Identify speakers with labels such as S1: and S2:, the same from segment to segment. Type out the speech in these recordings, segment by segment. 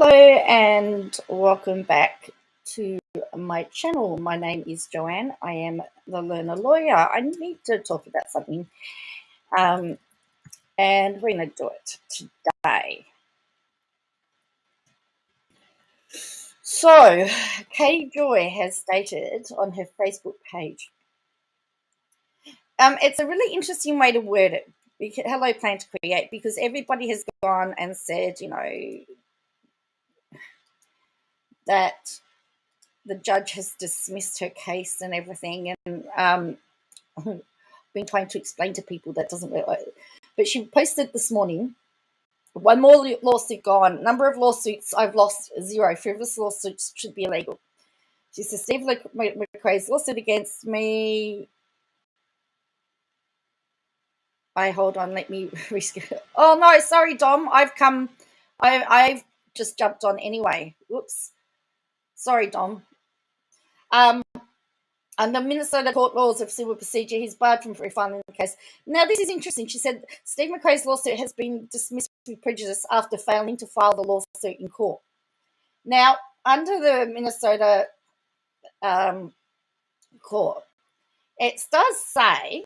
S1: Hello and welcome back to my channel. My name is Joanne. I am the Learner Lawyer. I need to talk about something and we're going to do it today. So, Kay Joy has stated on her Facebook page, it's a really interesting way to word it. Hello, Plan to Create, because everybody has gone and said, that the judge has dismissed her case and everything, and I've been trying to explain to people that doesn't work. But she posted this morning, one more lawsuit gone. Number of lawsuits I've lost, 0. Frivolous lawsuits should be illegal. She says, Steve McRae's lawsuit against me. Hold on, let me risk it. Oh no, sorry, Dom. I've just jumped on anyway. Whoops. Sorry, Dom. Under Minnesota court laws of civil procedure, he's barred from refiling the case. Now, this is interesting. She said Steve McRae's lawsuit has been dismissed with prejudice after failing to file the lawsuit in court. Now, under the Minnesota court, it does say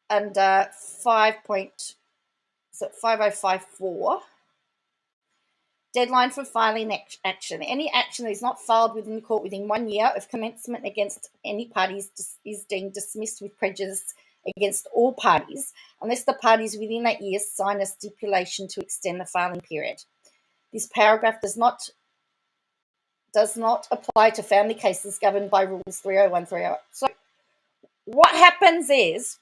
S1: under 5054, deadline for filing action. Any action that is not filed within the court within 1 year of commencement against any parties is deemed dismissed with prejudice against all parties, unless the parties within that year sign a stipulation to extend the filing period. This paragraph does not apply to family cases governed by Rules 301, 308. So what happens is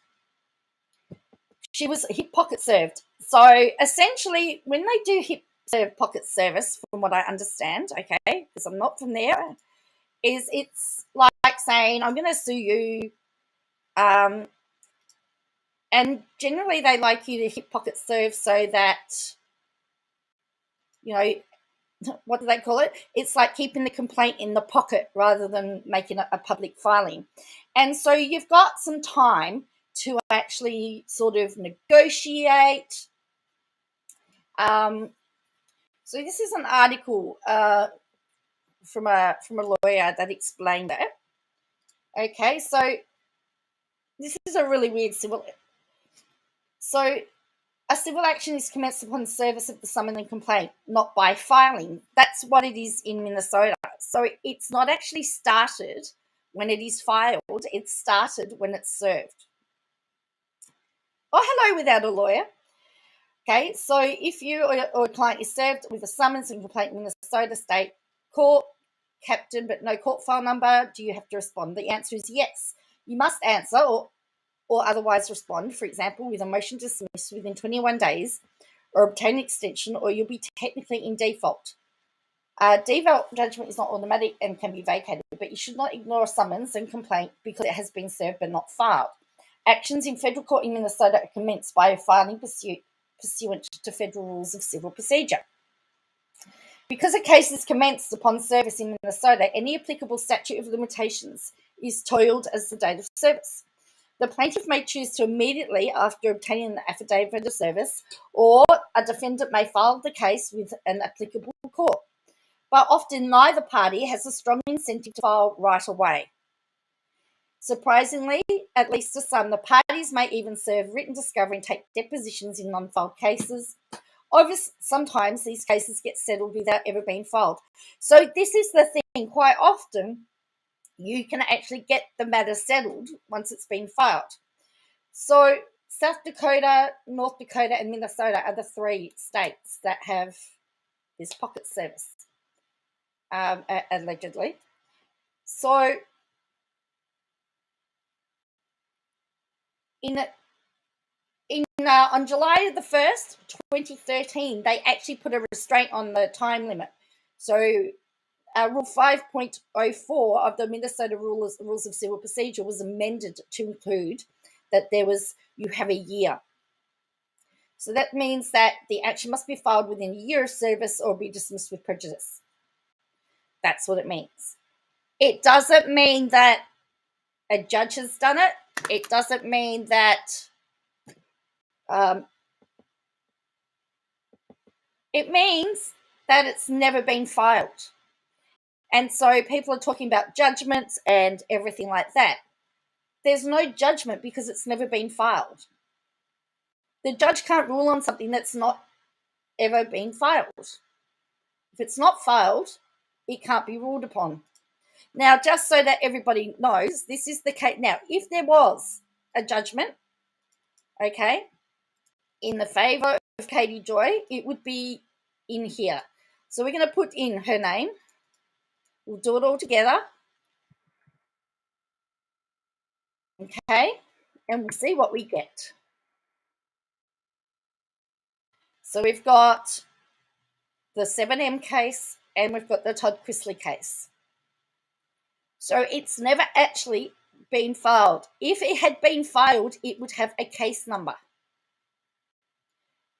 S1: she was hip pocket served. So essentially, when they do hip pocket service, from what I understand, okay, because I'm not from there, it's like saying, I'm going to sue you, and generally they like you to hip pocket serve so that, what do they call it? It's like keeping the complaint in the pocket rather than making a public filing. And so you've got some time to actually sort of negotiate. So this is an article from a lawyer that explained that. Okay, so this is a really weird civil. So a civil action is commenced upon service of the summons and complaint, not by filing. That's what it is in Minnesota. So it's not actually started when it is filed. It's started when it's served. Oh, hello, without a lawyer. Okay, so if you or a client is served with a summons and complaint in Minnesota State Court, captain, but no court file number, do you have to respond? The answer is yes. You must answer or otherwise respond, for example, with a motion to dismiss within 21 days or obtain an extension, or you'll be technically in default. Default judgment is not automatic and can be vacated, but you should not ignore a summons and complaint because it has been served but not filed. Actions in federal court in Minnesota are commenced by a filing pursuant to federal rules of civil procedure. Because a case is commenced upon service in Minnesota, any applicable statute of limitations is toiled as the date of service. The plaintiff may choose to immediately after obtaining the affidavit of service, or a defendant may file the case with an applicable court. But often neither party has a strong incentive to file right away. Surprisingly, at least to some, the parties may even serve written discovery and take depositions in non-filed cases. Obviously, sometimes these cases get settled without ever being filed. So this is the thing. Quite often, you can actually get the matter settled once it's been filed. So South Dakota, North Dakota, and Minnesota are the 3 states that have this pocket service, allegedly. So on July the 1st, 2013, they actually put a restraint on the time limit. So Rule 5.04 of the Minnesota Rules of Civil Procedure was amended to include that you have a year. So that means that the action must be filed within a year of service or be dismissed with prejudice. That's what it means. It doesn't mean that a judge has done it. It doesn't mean that it means that it's never been filed. And so people are talking about judgments and everything like that. There's no judgment because it's never been filed. The judge can't rule on something that's not ever been filed. If it's not filed, it can't be ruled upon. Now, just so that everybody knows, this is the case. Now, if there was a judgment, okay, in the favour of Katie Joy, it would be in here. So we're going to put in her name. We'll do it all together. Okay, and we'll see what we get. So we've got the 7M case and we've got the Todd Chrisley case. So it's never actually been filed. If it had been filed, it would have a case number.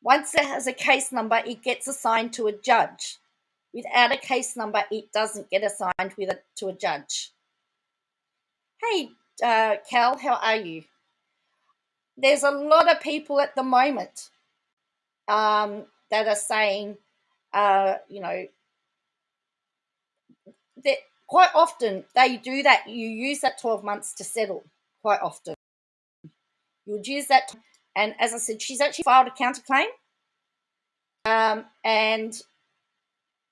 S1: Once it has a case number, it gets assigned to a judge. Without a case number, it doesn't get assigned to a judge. Hey, Cal, how are you? There's a lot of people at the moment that are saying, that quite often they do that. You use that 12 months to settle quite often. You would use that. And as I said, she's actually filed a counterclaim. And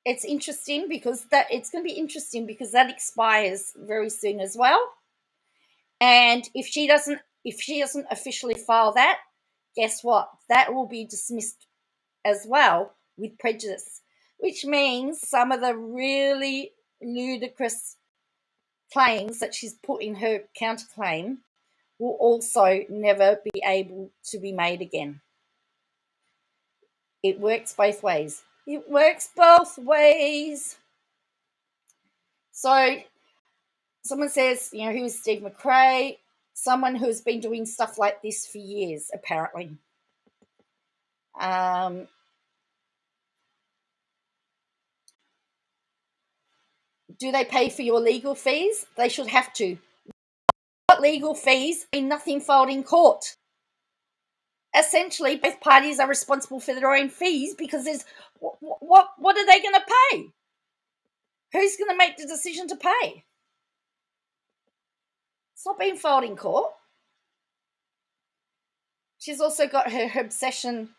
S1: it's interesting because that that expires very soon as well. And if she doesn't officially file that, guess what? That will be dismissed as well with prejudice, which means some of the really ludicrous claims that she's put in her counterclaim will also never be able to be made again. It works both ways. It works both ways. So someone says, who is Steve McRae? Someone who's been doing stuff like this for years, apparently. Do they pay for your legal fees? They should have to. What legal fees? Nothing filed in court. Essentially, both parties are responsible for their own fees because there's what are they going to pay? Who's going to make the decision to pay? It's not being filed in court. She's also got her obsession.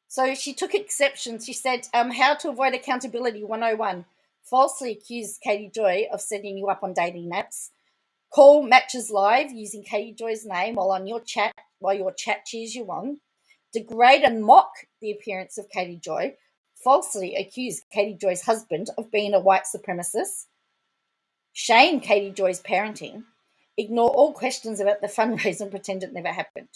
S1: So she took exception. She said, how to avoid accountability 101. Falsely accused Katie Joy of setting you up on dating apps. Call matches live using Katie Joy's name while your chat cheers you on. Degrade and mock the appearance of Katie Joy. Falsely accuse Katie Joy's husband of being a white supremacist. Shame Katie Joy's parenting. Ignore all questions about the fundraiser and pretend it never happened.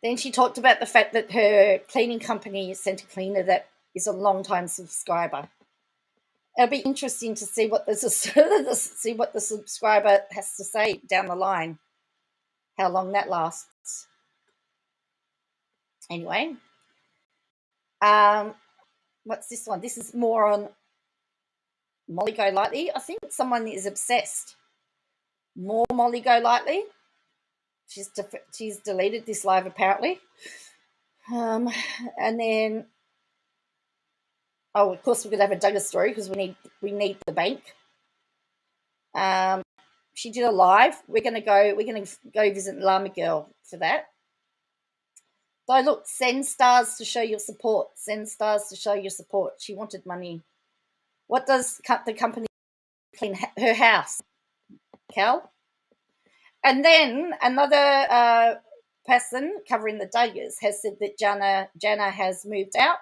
S1: Then she talked about the fact that her cleaning company sent a cleaner that is a long-time subscriber. It'll be interesting to see what the subscriber has to say down the line, how long that lasts. Anyway, what's this one? This is more on Molly Golightly. I think someone is obsessed. More Molly Golightly. She's deleted this live apparently. And then, of course, we're gonna have a Douglas story because we need the bank. She did a live. We're gonna go visit Llama Girl for that. So look, send stars to show your support. Send stars to show your support. She wanted money. What does the company clean her house? Cal? And then another person covering the Duggars has said that Jana has moved out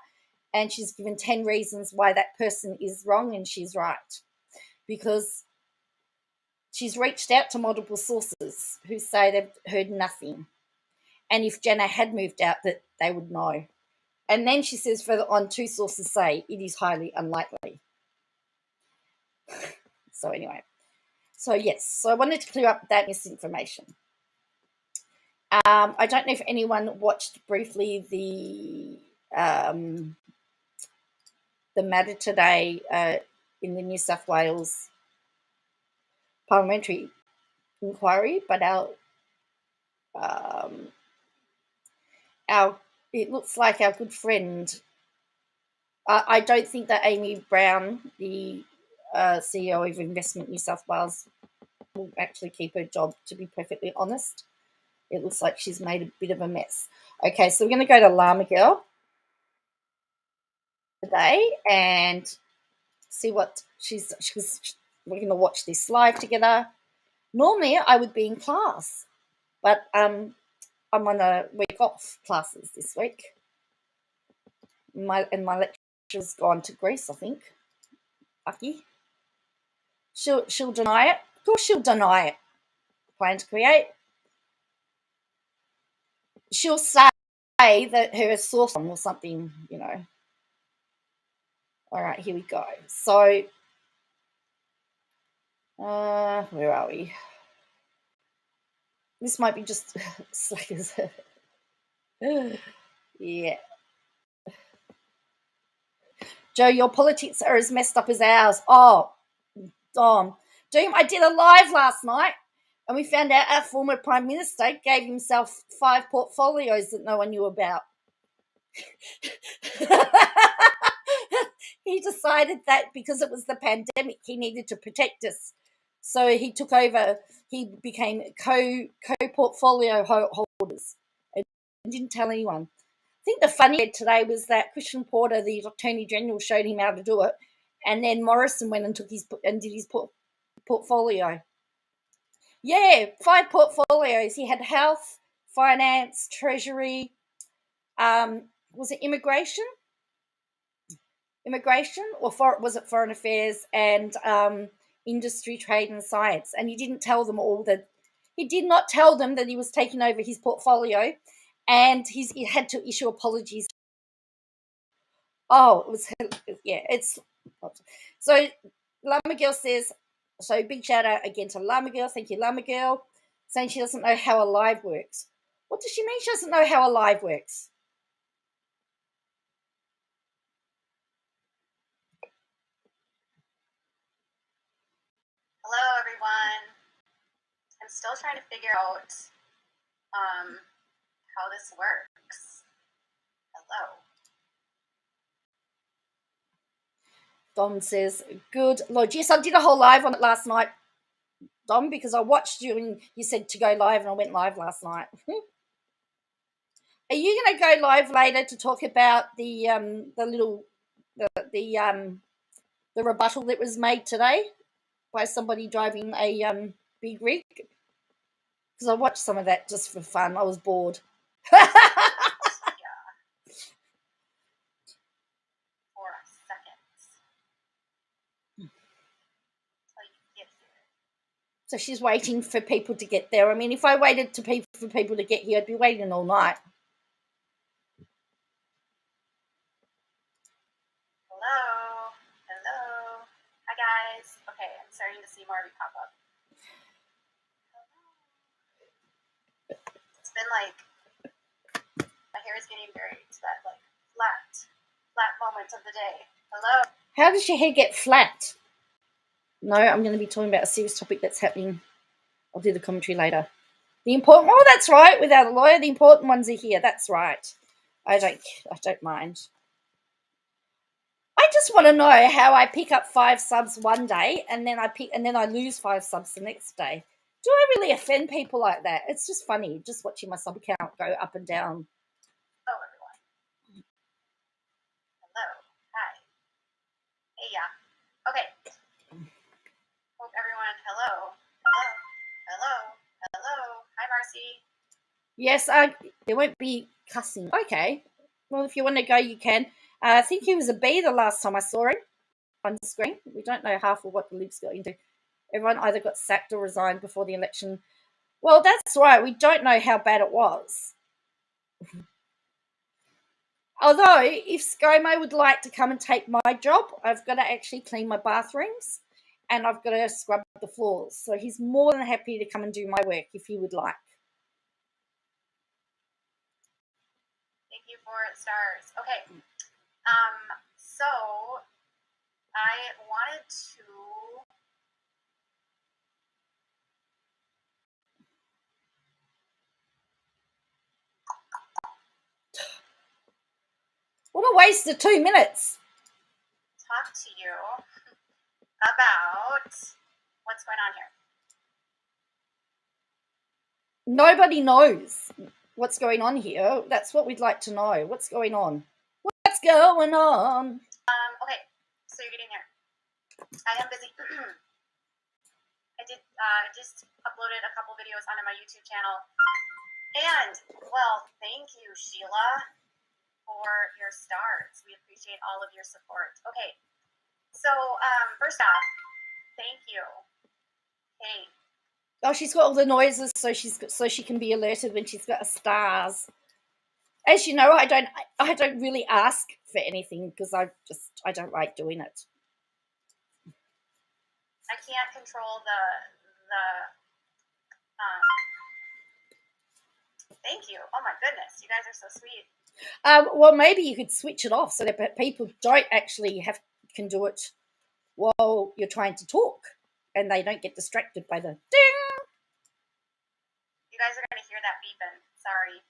S1: and she's given 10 reasons why that person is wrong and she's right. Because she's reached out to multiple sources who say they've heard nothing. And if Jana had moved out, that they would know. And then she says further on, 2 sources say it is highly unlikely. So anyway. So yes, so I wanted to clear up that misinformation. I don't know if anyone watched briefly the matter today in the New South Wales parliamentary inquiry, but our it looks like our good friend. I don't think that Amy Brown, the CEO of Investment New South Wales, will actually keep her job, to be perfectly honest. It looks like she's made a bit of a mess. Okay, so we're going to go to Llama Girl today and see what we're going to watch this live together. Normally, I would be in class, but I'm on a week off classes this week. My lecturer's gone to Greece, I think. Lucky. She'll deny it. Of course, she'll deny it. Plan to create. She'll say that her source or something, you know. All right, here we go. So, where are we? This might be just slack as yeah. Joe, your politics are as messed up as ours. Oh, Dom. Doom, I did a live last night and we found out our former Prime Minister gave himself 5 portfolios that no one knew about. He decided that because it was the pandemic, he needed to protect us. So he took over, he became co-portfolio holders and didn't tell anyone. I think the funny today was that Christian Porter, the Attorney General, showed him how to do it, and then Morrison went and did his portfolio. Yeah, 5 portfolios. He had health, finance, treasury, was it immigration, or was it foreign affairs, and industry, trade, and science? And he didn't tell them all that. He did not tell them that he was taking over his portfolio, and he had to issue apologies. Oh, it was, yeah, it's so. Llama Girl says, so big shout out again to Llama Girl. Thank you, Llama Girl, saying she doesn't know how a live works. What does she mean she doesn't know how a live works?
S2: Hello, everyone. I'm still trying to figure out how this works. Hello.
S1: Dom says, good Lord. Yes, I did a whole live on it last night, Dom, because I watched you and you said to go live, and I went live last night. Are you going to go live later to talk about the rebuttal that was made today by somebody driving a big rig? Because I watched some of that just for fun. I was bored.
S2: Yeah. For a second. Until you get here.
S1: So she's waiting for people to get there. I mean, if I waited for people to get here, I'd be waiting all night.
S2: Hello. Hello. Hi, guys. Okay, I'm starting to see more of you pop up. It's been like, my hair is getting very to that like flat moment of the day. Hello.
S1: How does your hair get flat? No, I'm going to be talking about a serious topic that's happening. I'll do the commentary later. The important, oh, that's right. Without a lawyer, the important ones are here. That's right. I don't mind. I just want to know how I pick up 5 subs one day and then I lose 5 subs the next day. Do I really offend people like that? It's just funny, just watching my sub account go up and down.
S2: Hello, everyone. Hello. Hi. Hey, yeah. Okay. Hope everyone. Hello. Hi, Marcy.
S1: Yes, there won't be cussing. Okay. Well, if you want to go, you can. I think he was a B the last time I saw him on the screen. We don't know half of what the libs got into. Everyone either got sacked or resigned before the election. Well, that's right. We don't know how bad it was. Although, if ScoMo would like to come and take my job, I've got to actually clean my bathrooms and I've got to scrub the floors. So he's more than happy to come and do my work if he would like.
S2: Thank you for stars. Okay. So I wanted to
S1: What a waste of 2 minutes.
S2: Talk to you about what's going on here.
S1: Nobody knows what's going on here. That's what we'd like to know. What's going on? What's going on?
S2: Okay, so you're getting there. I am busy. I did just uploaded a couple videos onto my YouTube channel. And, well, thank you, Sheila, for your stars. We appreciate all of your support. Okay, so first off, thank you. Hey.
S1: Oh, she's got all the noises, so she can be alerted when she's got stars. As you know, I don't really ask for anything because I don't like doing it.
S2: I can't control the thank you. Oh my goodness, you guys are so sweet.
S1: Well, maybe you could switch it off so that people don't actually can do it while you're trying to talk, and they don't get distracted by the ding.
S2: You guys are going to hear that beeping. Sorry.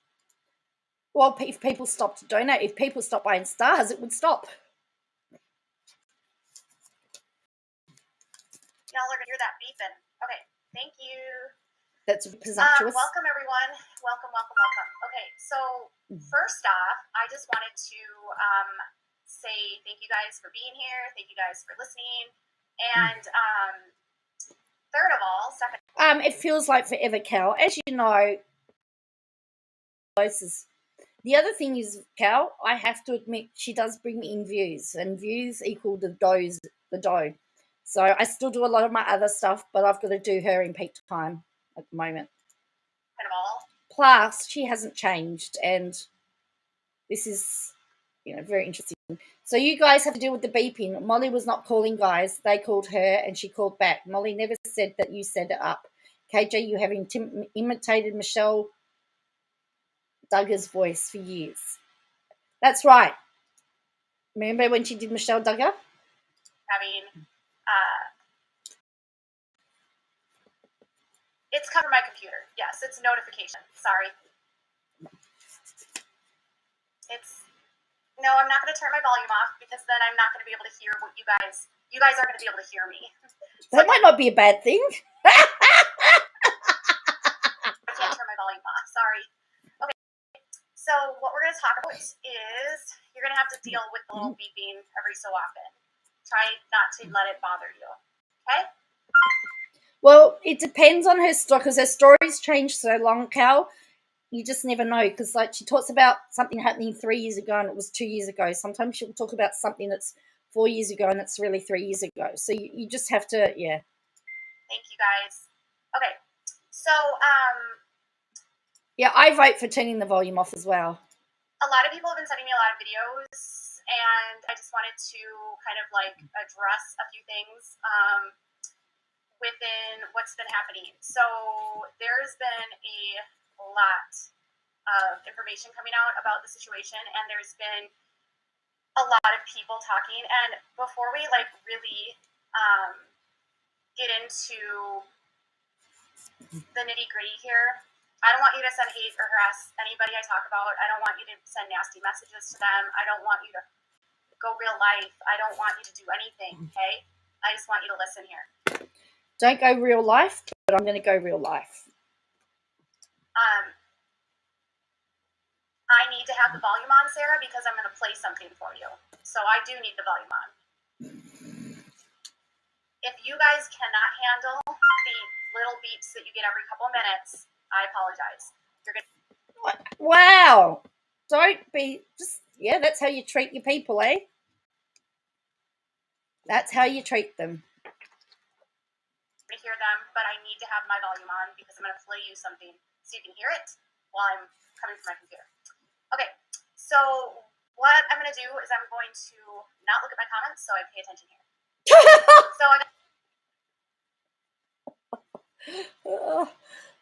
S1: Well, if people stop to donate, if people stop buying stars, it would stop.
S2: Y'all are going to hear that beeping. Okay, thank you.
S1: That's presumptuous.
S2: Welcome, everyone. Welcome. Okay, so first off, I just wanted to say thank you guys for being here. Thank you guys for listening. And third of all, second.
S1: It feels like forever, Cal. As you know, the other thing is, Cal, I have to admit, she does bring in views, and views equal the dough. So I still do a lot of my other stuff, but I've got to do her in peak time at the moment.
S2: Kind of all.
S1: Plus, she hasn't changed, and this is, very interesting. So you guys have to deal with the beeping. Molly was not calling guys. They called her, and she called back. Molly never said that you set it up. KJ, you have imitated Michelle Duggar's voice for years. That's right. Remember when she did Michelle Duggar?
S2: It's covered my computer. Yes, it's notification. Sorry. No, I'm not going to turn my volume off because then I'm not going to be able to hear what you guys aren't going to be able to hear me.
S1: That might not be a bad thing.
S2: I can't turn my volume off. Sorry. Okay. So what we're going to talk about is you're going to have to deal with the little beeping every so often. Try not to let it bother you. Okay?
S1: Well, it depends on her story because her stories change so long, Cal. You just never know because, like, she talks about something happening 3 years ago and it was 2 years ago. Sometimes she'll talk about something that's 4 years ago and it's really 3 years ago. So you just have to, yeah.
S2: Thank you, guys. Okay, so
S1: yeah, I vote for turning the volume off as well.
S2: A lot of people have been sending me a lot of videos, and I just wanted to kind of like address a few things within what's been happening. So there's been a lot of information coming out about the situation, and there's been a lot of people talking. And before we like really get into the nitty gritty here, I don't want you to send hate or harass anybody I talk about. I don't want you to send nasty messages to them. I don't want you to go real life. I don't want you to do anything, okay? I just want you to listen here.
S1: Don't go real life, but I'm going to go real life.
S2: I need to have the volume on, Sarah, because I'm going to play something for you. So I do need the volume on. If you guys cannot handle the little beeps that you get every couple minutes, I apologize.
S1: Wow. Don't be that's how you treat your people, eh? That's how you treat them.
S2: To hear them, but I need to have my volume on because I'm going to play you something so you can hear it while I'm coming from my computer. Okay, so what I'm going to do is I'm going to not look at my comments so I pay attention here.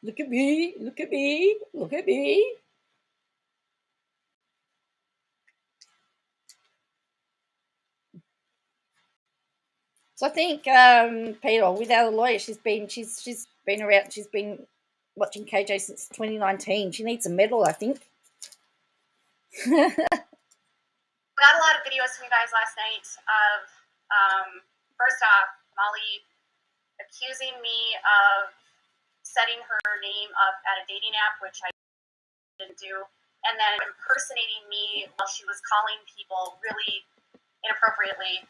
S1: Look at me, look at me, look at me. So I think Peter, without a lawyer, she's been around. She's been watching KJ since 2019. She needs a medal, I think.
S2: got a lot of videos from you guys last night of, first off, Molly accusing me of setting her name up at a dating app, which I didn't do, and then impersonating me while she was calling people really inappropriately.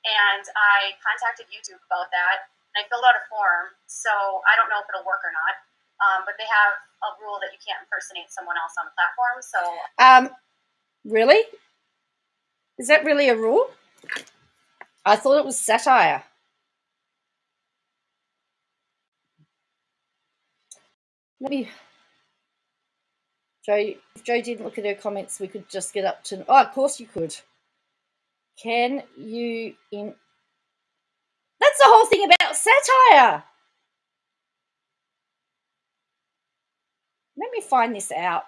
S2: And I contacted YouTube about that, and I filled out a form, so I don't know if it'll work or not. But they have a rule that you can't impersonate someone else on the platform. So,
S1: really? Is that really a rule? I thought it was satire. Let me. Joe, if Joe didn't look at her comments, we could just get up to. Oh, of course you could. Can you in? That's the whole thing about satire. Let me find this out.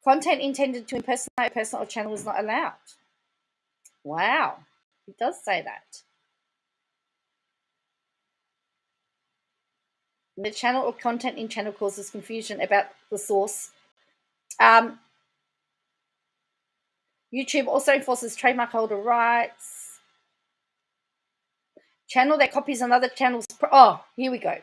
S1: Content intended to impersonate a person or channel is not allowed. Wow, it does say that. The channel or content in channel causes confusion about the source. YouTube also enforces trademark holder rights. Channel that copies another channel's. Oh, here we go.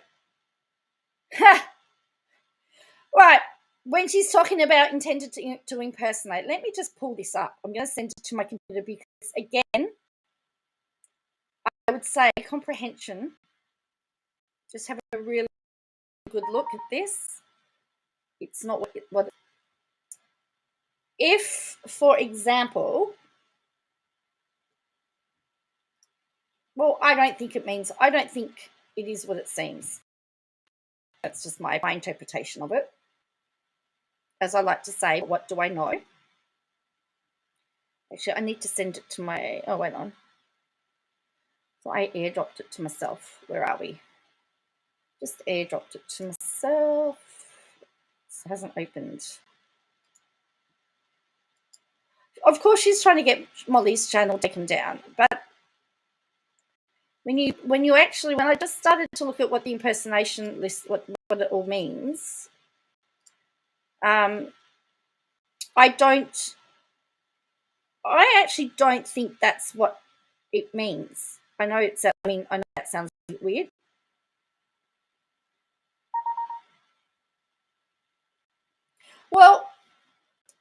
S1: Right. When she's talking about intended to impersonate, let me just pull this up. I'm going to send it to my computer because, again, I would say comprehension. Just have a really good look at this. It's not what if, for example, well, I don't think it is what it seems. That's just my interpretation of it. As I like to say, what do I know? Actually, I need to send it to my, oh, wait on. So I airdropped it to myself. Where are we? Just airdropped it to myself. It hasn't opened. Of course, she's trying to get Molly's channel taken down, but when I just started to look at what the impersonation list, what it all means, I actually don't think that's what it means. I know that sounds a bit weird. Well,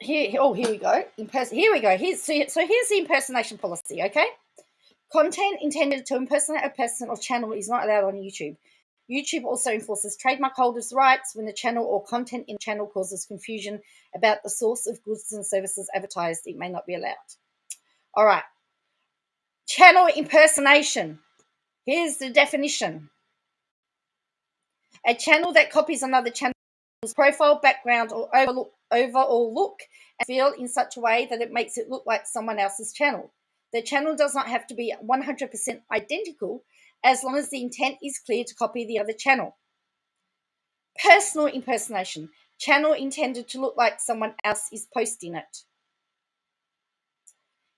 S1: here we go. Here we go. Here's the impersonation policy, okay? Content intended to impersonate a person or channel is not allowed on YouTube. YouTube also enforces trademark holders' rights when the channel or content in the channel causes confusion about the source of goods and services advertised. It may not be allowed. All right. Channel impersonation. Here's the definition. A channel that copies another channel's profile, background, or overall look and feel in such a way that it makes it look like someone else's channel. The channel does not have to be 100% identical as long as the intent is clear to copy the other channel. Personal impersonation. Channel intended to look like someone else is posting it.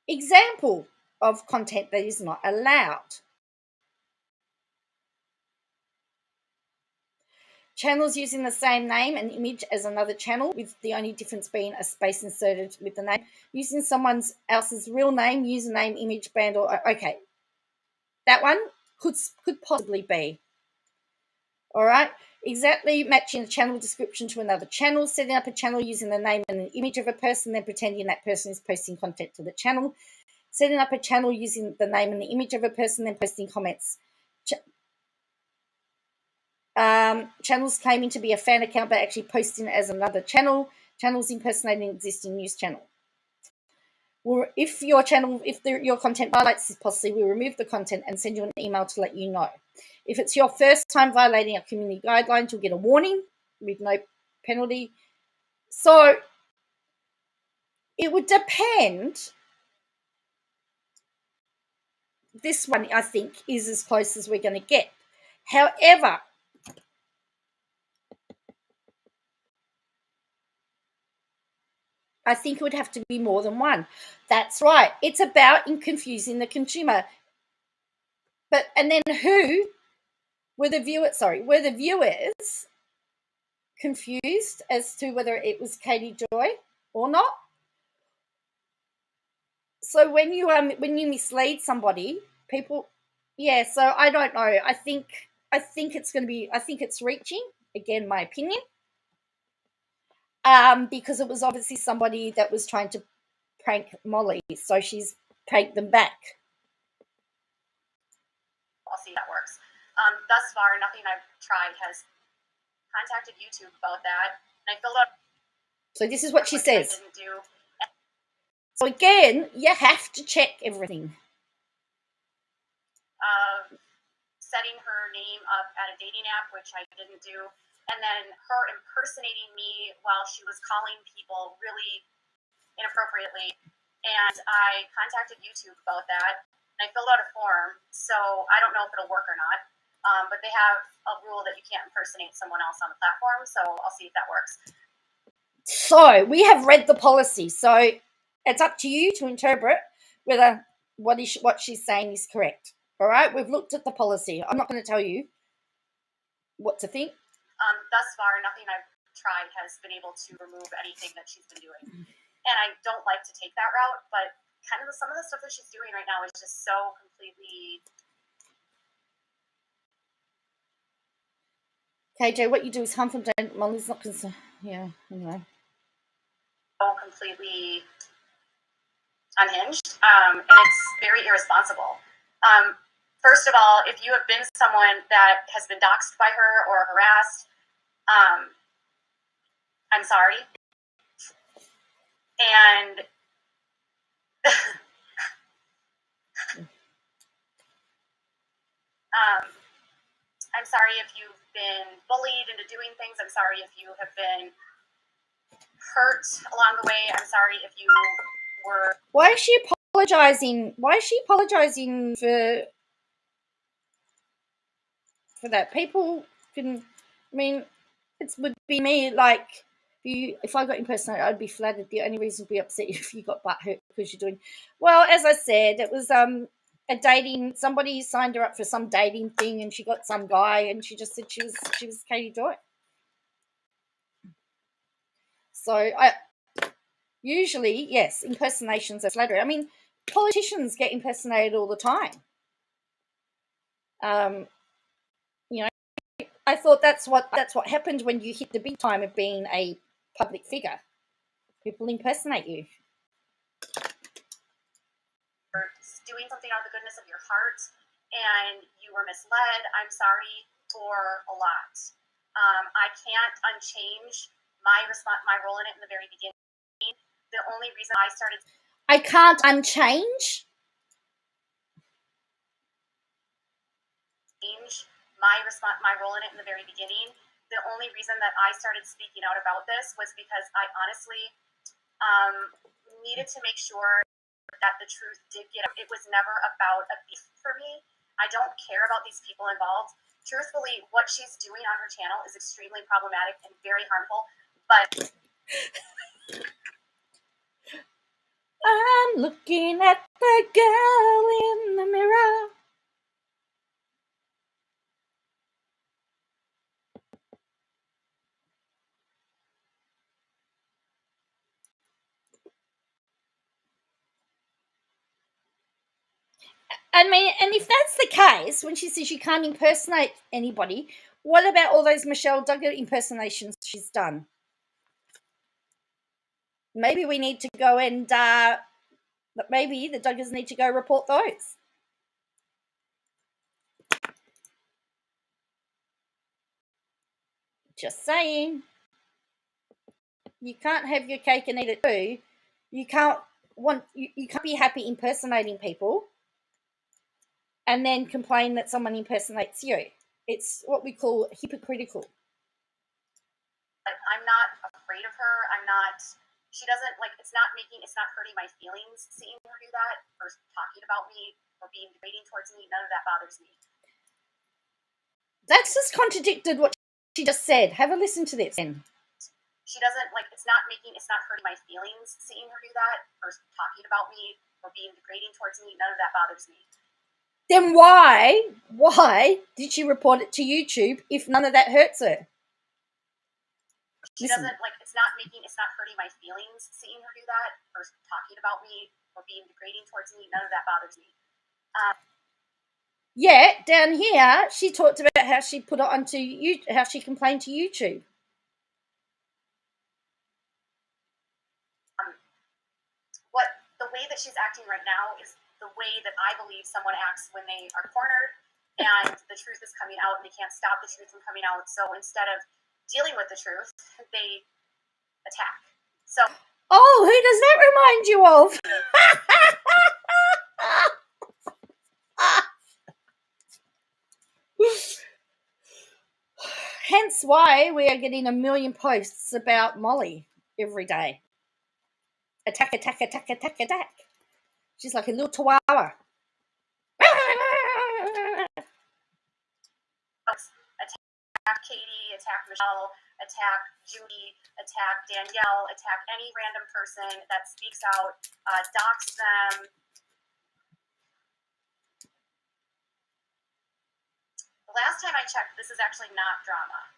S1: Example of content that is not allowed. Channels using the same name and image as another channel, with the only difference being a space inserted with the name. Using someone else's real name, username, image, brand, or okay. That one could possibly be. All right. Exactly matching a channel description to another channel, setting up a channel using the name and an image of a person, then pretending that person is posting content to the channel. Setting up a channel using the name and the image of a person, then posting comments. Channels claiming to be a fan account but actually posting it as another channel. Channels impersonating an existing news channel. If your content violates this policy, we'll remove the content and send you an email to let you know. If it's your first time violating our community guidelines, you'll get a warning with no penalty. So it would depend. This one, I think, is as close as we're going to get. However, I think it would have to be more than one. That's right. It's about confusing the consumer. And then who were the viewers? Were the viewers confused as to whether it was Katie Joy or not. So when you mislead somebody, people, yeah. So I don't know. I think it's going to be. I think it's reaching. Again, my opinion. Because it was obviously somebody that was trying to prank Molly, so she's pranked them back.
S2: I'll see if that works. Thus far, nothing I've tried has contacted YouTube about that. And I filled out.
S1: So this is what she says.
S2: I didn't do.
S1: So again, you have to check everything.
S2: Setting her name up at a dating app, which I didn't do, and then her impersonating me while she was calling people really inappropriately. And I contacted YouTube about that, and I filled out a form, so I don't know if it'll work or not. But they have a rule that you can't impersonate someone else on the platform, so I'll see if that works.
S1: So we have read the policy, so it's up to you to interpret whether what she's saying is correct. All right, we've looked at the policy. I'm not going to tell you what to think.
S2: Thus far, nothing I've tried has been able to remove anything that she's been doing. And I don't like to take that route, but kind of some of the stuff that she's doing right now is just so completely...
S1: KJ, what you do is harmful. Molly's not concerned. Yeah, anyway.
S2: So completely unhinged, and it's very irresponsible. First of all, if you have been someone that has been doxxed by her or harassed, I'm sorry. And I'm sorry if you've been bullied into doing things. I'm sorry if you have been hurt along the way. I'm sorry if you were...
S1: Why is she apologizing? Why is she apologizing for that? People can, I mean, it would be me, like, if I got impersonated, I'd be flattered. The only reason would be upset if you got butthurt because you're doing, well, as I said, it was a dating, somebody signed her up for some dating thing and she got some guy and she just said she was Katie Joy. So I usually, yes, impersonations are flattery. I mean, politicians get impersonated all the time. You know, I thought that's what happened when you hit the big time of being a public figure. People impersonate you.
S2: Doing something out of the goodness of your heart and you were misled. I'm sorry for a lot. I can't unchange my role in it in the very beginning. The only reason
S1: I can't unchange
S2: my role in it in the very beginning. The only reason that I started speaking out about this was because I honestly needed to make sure that the truth did get out. It was never about a beef for me. I don't care about these people involved. Truthfully, what she's doing on her channel is extremely problematic and very harmful, but
S1: I'm looking at the girl in the mirror. I mean, and if that's the case, when she says you can't impersonate anybody, what about all those Michelle Duggar impersonations she's done? Maybe we need to go and, maybe the Duggars need to go report those. Just saying. You can't have your cake and eat it too. You can't be happy impersonating people and then complain that someone impersonates you. It's what we call hypocritical.
S2: I'm not afraid of her. She doesn't, like, it's not hurting my feelings seeing her do that or talking about me or being degrading towards me. None of that bothers me.
S1: That's just contradicted what she just said. Have a listen to this then.
S2: She doesn't, like, it's not hurting my feelings seeing her do that or talking about me or being degrading towards me. None of that bothers me.
S1: Then why did she report it to YouTube if none of that hurts her?
S2: She doesn't, like, it's not hurting my feelings seeing her do that or talking about me or being degrading towards me. None of that bothers me.
S1: Yeah, down here, she talked about how she put it onto how she complained to YouTube.
S2: The way that she's acting right now is the way that I believe someone acts when they are cornered and the truth is coming out and they can't stop the truth from coming out. So instead of dealing with the truth, they attack. So,
S1: oh, who does that remind you of? Hence why we are getting a million posts about Molly every day. Attack, attack, attack, attack, attack. She's like a little chihuahua.
S2: Attack Katie, attack Michelle, attack Judy, attack Danielle, attack any random person that speaks out, dox them. The last time I checked, this is actually not drama.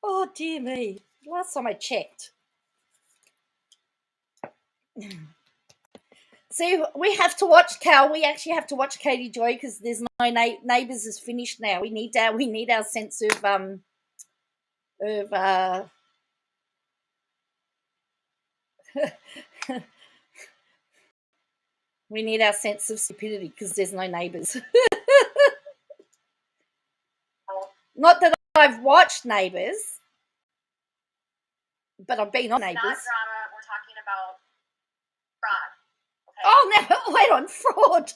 S1: Oh, dear me. Last time I checked. See, we have to watch Cal. We actually have to watch Katie Joy because there's no Neighbours is finished now. We need our sense of we need our sense of stupidity because there's no Neighbours. Not that I've watched Neighbours, but I've been on Neighbours.
S2: Not drama. We're talking about fraud. Okay?
S1: Oh, no, wait on, fraud.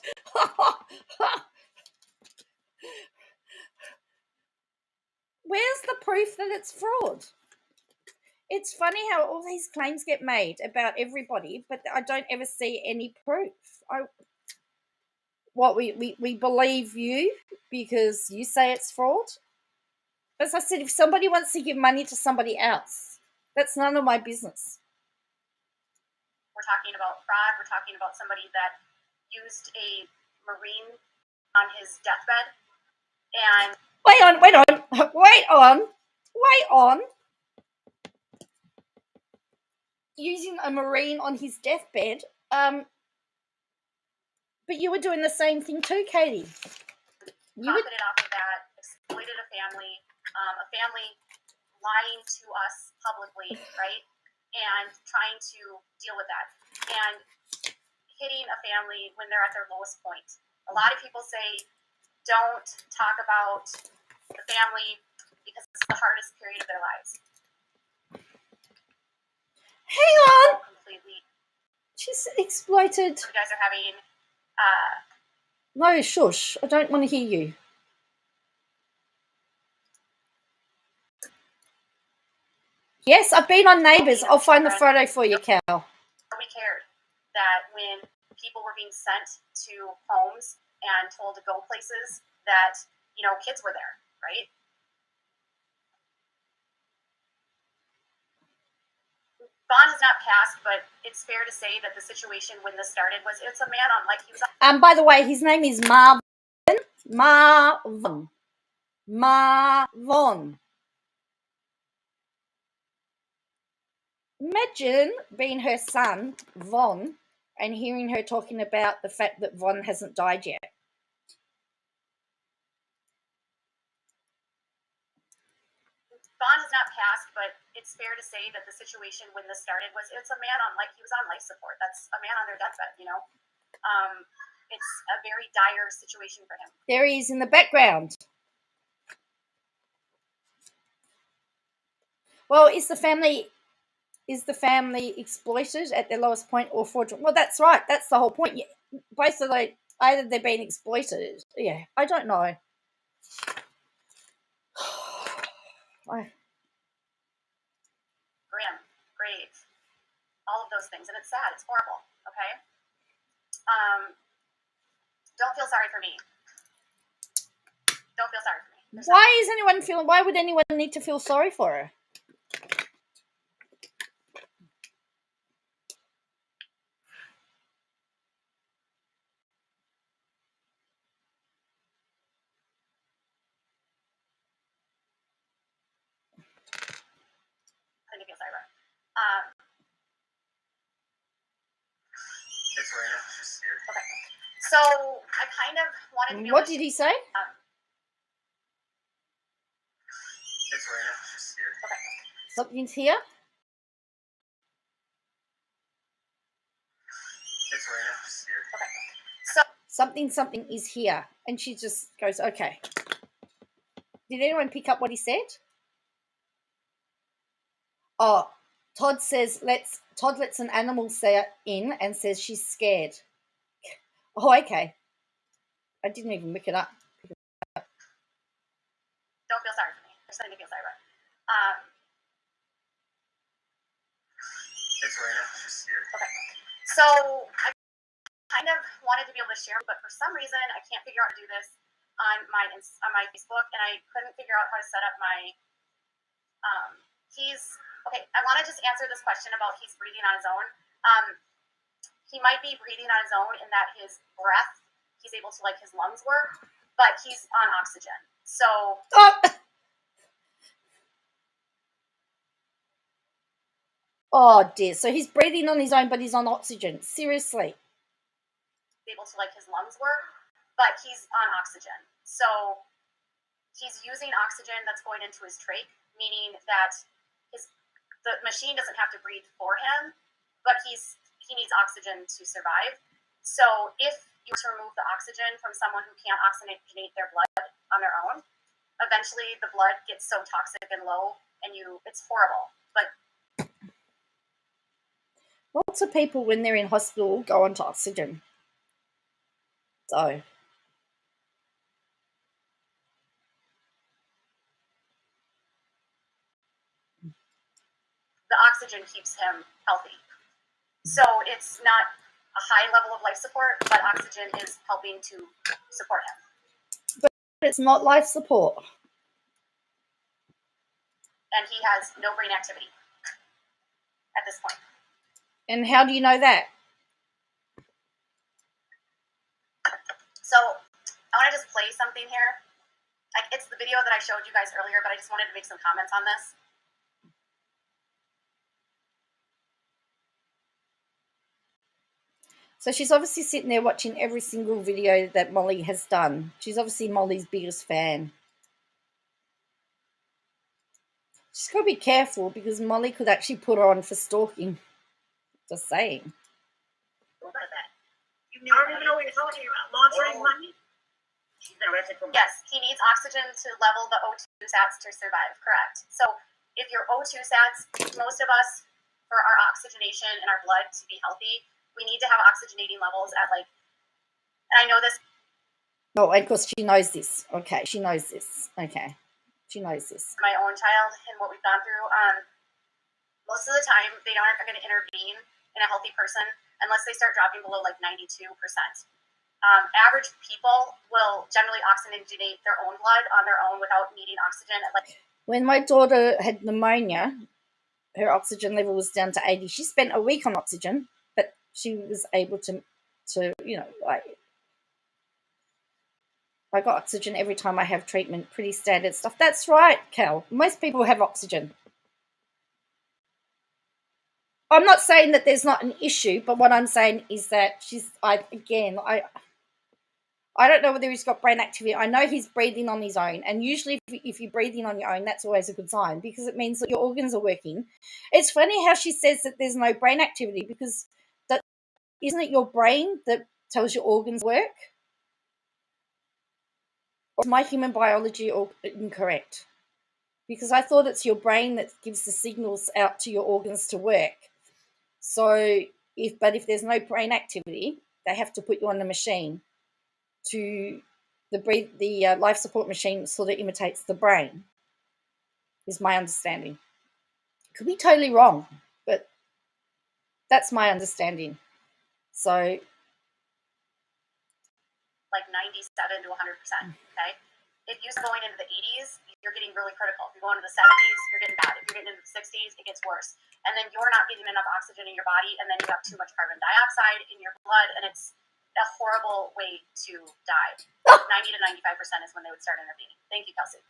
S1: Where's the proof that it's fraud? It's funny how all these claims get made about everybody, but I don't ever see any proof. We believe you because you say it's fraud? As I said, if somebody wants to give money to somebody else, that's none of my business.
S2: We're talking about fraud. We're talking about somebody that used a Marine on his deathbed. And
S1: Wait on. Using a Marine on his deathbed. But you were doing the same thing too, Katie.
S2: Profited off of that, exploited a family lying to us publicly, right? And trying to deal with that. And hitting a family when they're at their lowest point. A lot of people say, don't talk about the family because it's the hardest period of their lives.
S1: Hang on.
S2: Completely.
S1: She's exploited.
S2: You guys are having...
S1: No, shush. I don't want to hear you. Yes, I've been on Neighbours. I'll find the photo for you, Cal.
S2: We cared that when people were being sent to homes and told to go places that, kids were there, right? Bond has not passed, but it's fair to say that the situation when this started was it's a man on like he was on.
S1: By the way, his name is Marvon. Marvon. Imagine being her son, Von, and hearing her talking about the fact that Von hasn't died yet.
S2: Bond has not passed, but it's fair to say that the situation when this started was it's a man on he was on life support. That's a man on their deathbed, It's a very dire situation for him.
S1: There he is in the background. Well, is the family exploited at their lowest point or fraudulent? Well, that's right. That's the whole point. Both of those, either they're being exploited. Yeah, I don't know.
S2: Grim, grave, all of those things, and it's sad. It's horrible. Okay. Don't feel sorry for me. Don't feel sorry for me.
S1: Why would anyone need to feel sorry for her?
S2: starting to feel cyber.
S3: It's raining. She's scared.
S2: Okay. So I kind of wanted to be
S1: What did he say?
S3: It's raining. She's scared.
S2: Okay.
S1: Something's here?
S3: It's raining. She's scared.
S2: Okay. So
S1: Something is here. And she just goes, okay. Did anyone pick up what he said? Oh, Todd lets an animal in and says she's scared. Oh, okay. I didn't even pick it up.
S2: don't feel sorry for me. There's something to feel sorry about.
S3: It's raining. She's scared.
S2: Okay. So I kind of wanted to be able to share, but for some reason I can't figure out how to do this on my Facebook, and I couldn't figure out how to set up my. Okay. I want to just answer this question about he's breathing on his own. He might be breathing on his own in that his breath, he's able to, like, his lungs work, but he's on oxygen. So.
S1: Oh dear. So he's breathing on his own, but he's on oxygen. Seriously.
S2: Able to, like, his lungs work, but he's on oxygen. So he's using oxygen that's going into his trach, meaning that the machine doesn't have to breathe for him, but he needs oxygen to survive. So if you were to remove the oxygen from someone who can't oxygenate their blood on their own, eventually the blood gets so toxic and low, and it's horrible. But
S1: lots of people, when they're in hospital, go onto oxygen. So
S2: the oxygen keeps him healthy. So it's not a high level of life support, but oxygen is helping to support him.
S1: but it's not life support.
S2: And he has no brain activity at this point.
S1: And how do you know that?
S2: So I want to just play something here. It's the video that I showed you guys earlier, but I just wanted to make some comments on this.
S1: So she's obviously sitting there watching every single video that Molly has done. She's obviously Molly's biggest fan. She's got to be careful because Molly could actually put her on for stalking. Just saying.
S4: What about that? I don't even know what you're talking about. Laundering money? She's been arrested for.
S2: Yes, he needs oxygen to level the O2 sats to survive, correct. So if your O2 sats, most of us, for our oxygenation in our blood to be healthy, we need to have oxygenating levels at, like, and I know this.
S1: Oh, and of course she knows this. Okay, she knows this. Okay, she knows this.
S2: My own child and what we've gone through, most of the time they aren't going to intervene in a healthy person unless they start dropping below, like, 92%. Average people will generally oxygenate their own blood on their own without needing oxygen.
S1: When my daughter had pneumonia, her oxygen level was down to 80. She spent a week on oxygen, but she was able to like, I got oxygen every time I have treatment. Pretty standard stuff. That's right, Cal. Most people have oxygen. I'm not saying that there's not an issue, but what I'm saying is that I don't know whether he's got brain activity. I know he's breathing on his own. And usually if you're breathing on your own, that's always a good sign because it means that your organs are working. It's funny how she says that there's no brain activity because isn't it your brain that tells your organs work? Or is my human biology incorrect? Because I thought it's your brain that gives the signals out to your organs to work. So if there's no brain activity, they have to put you on the machine to the life support machine sort of imitates the brain, is my understanding. Could be totally wrong, but that's my understanding. So
S2: like 97 to 100%, okay? If you're going into the 80s, you're getting really critical. If you're going to the 70s, you're getting bad. If you're getting into the 60s, it gets worse. And then you're not getting enough oxygen in your body, and then you have too much carbon dioxide in your blood, and it's a horrible way to die. 90 to 95% is when they would start intervening. Thank you, Kelsey.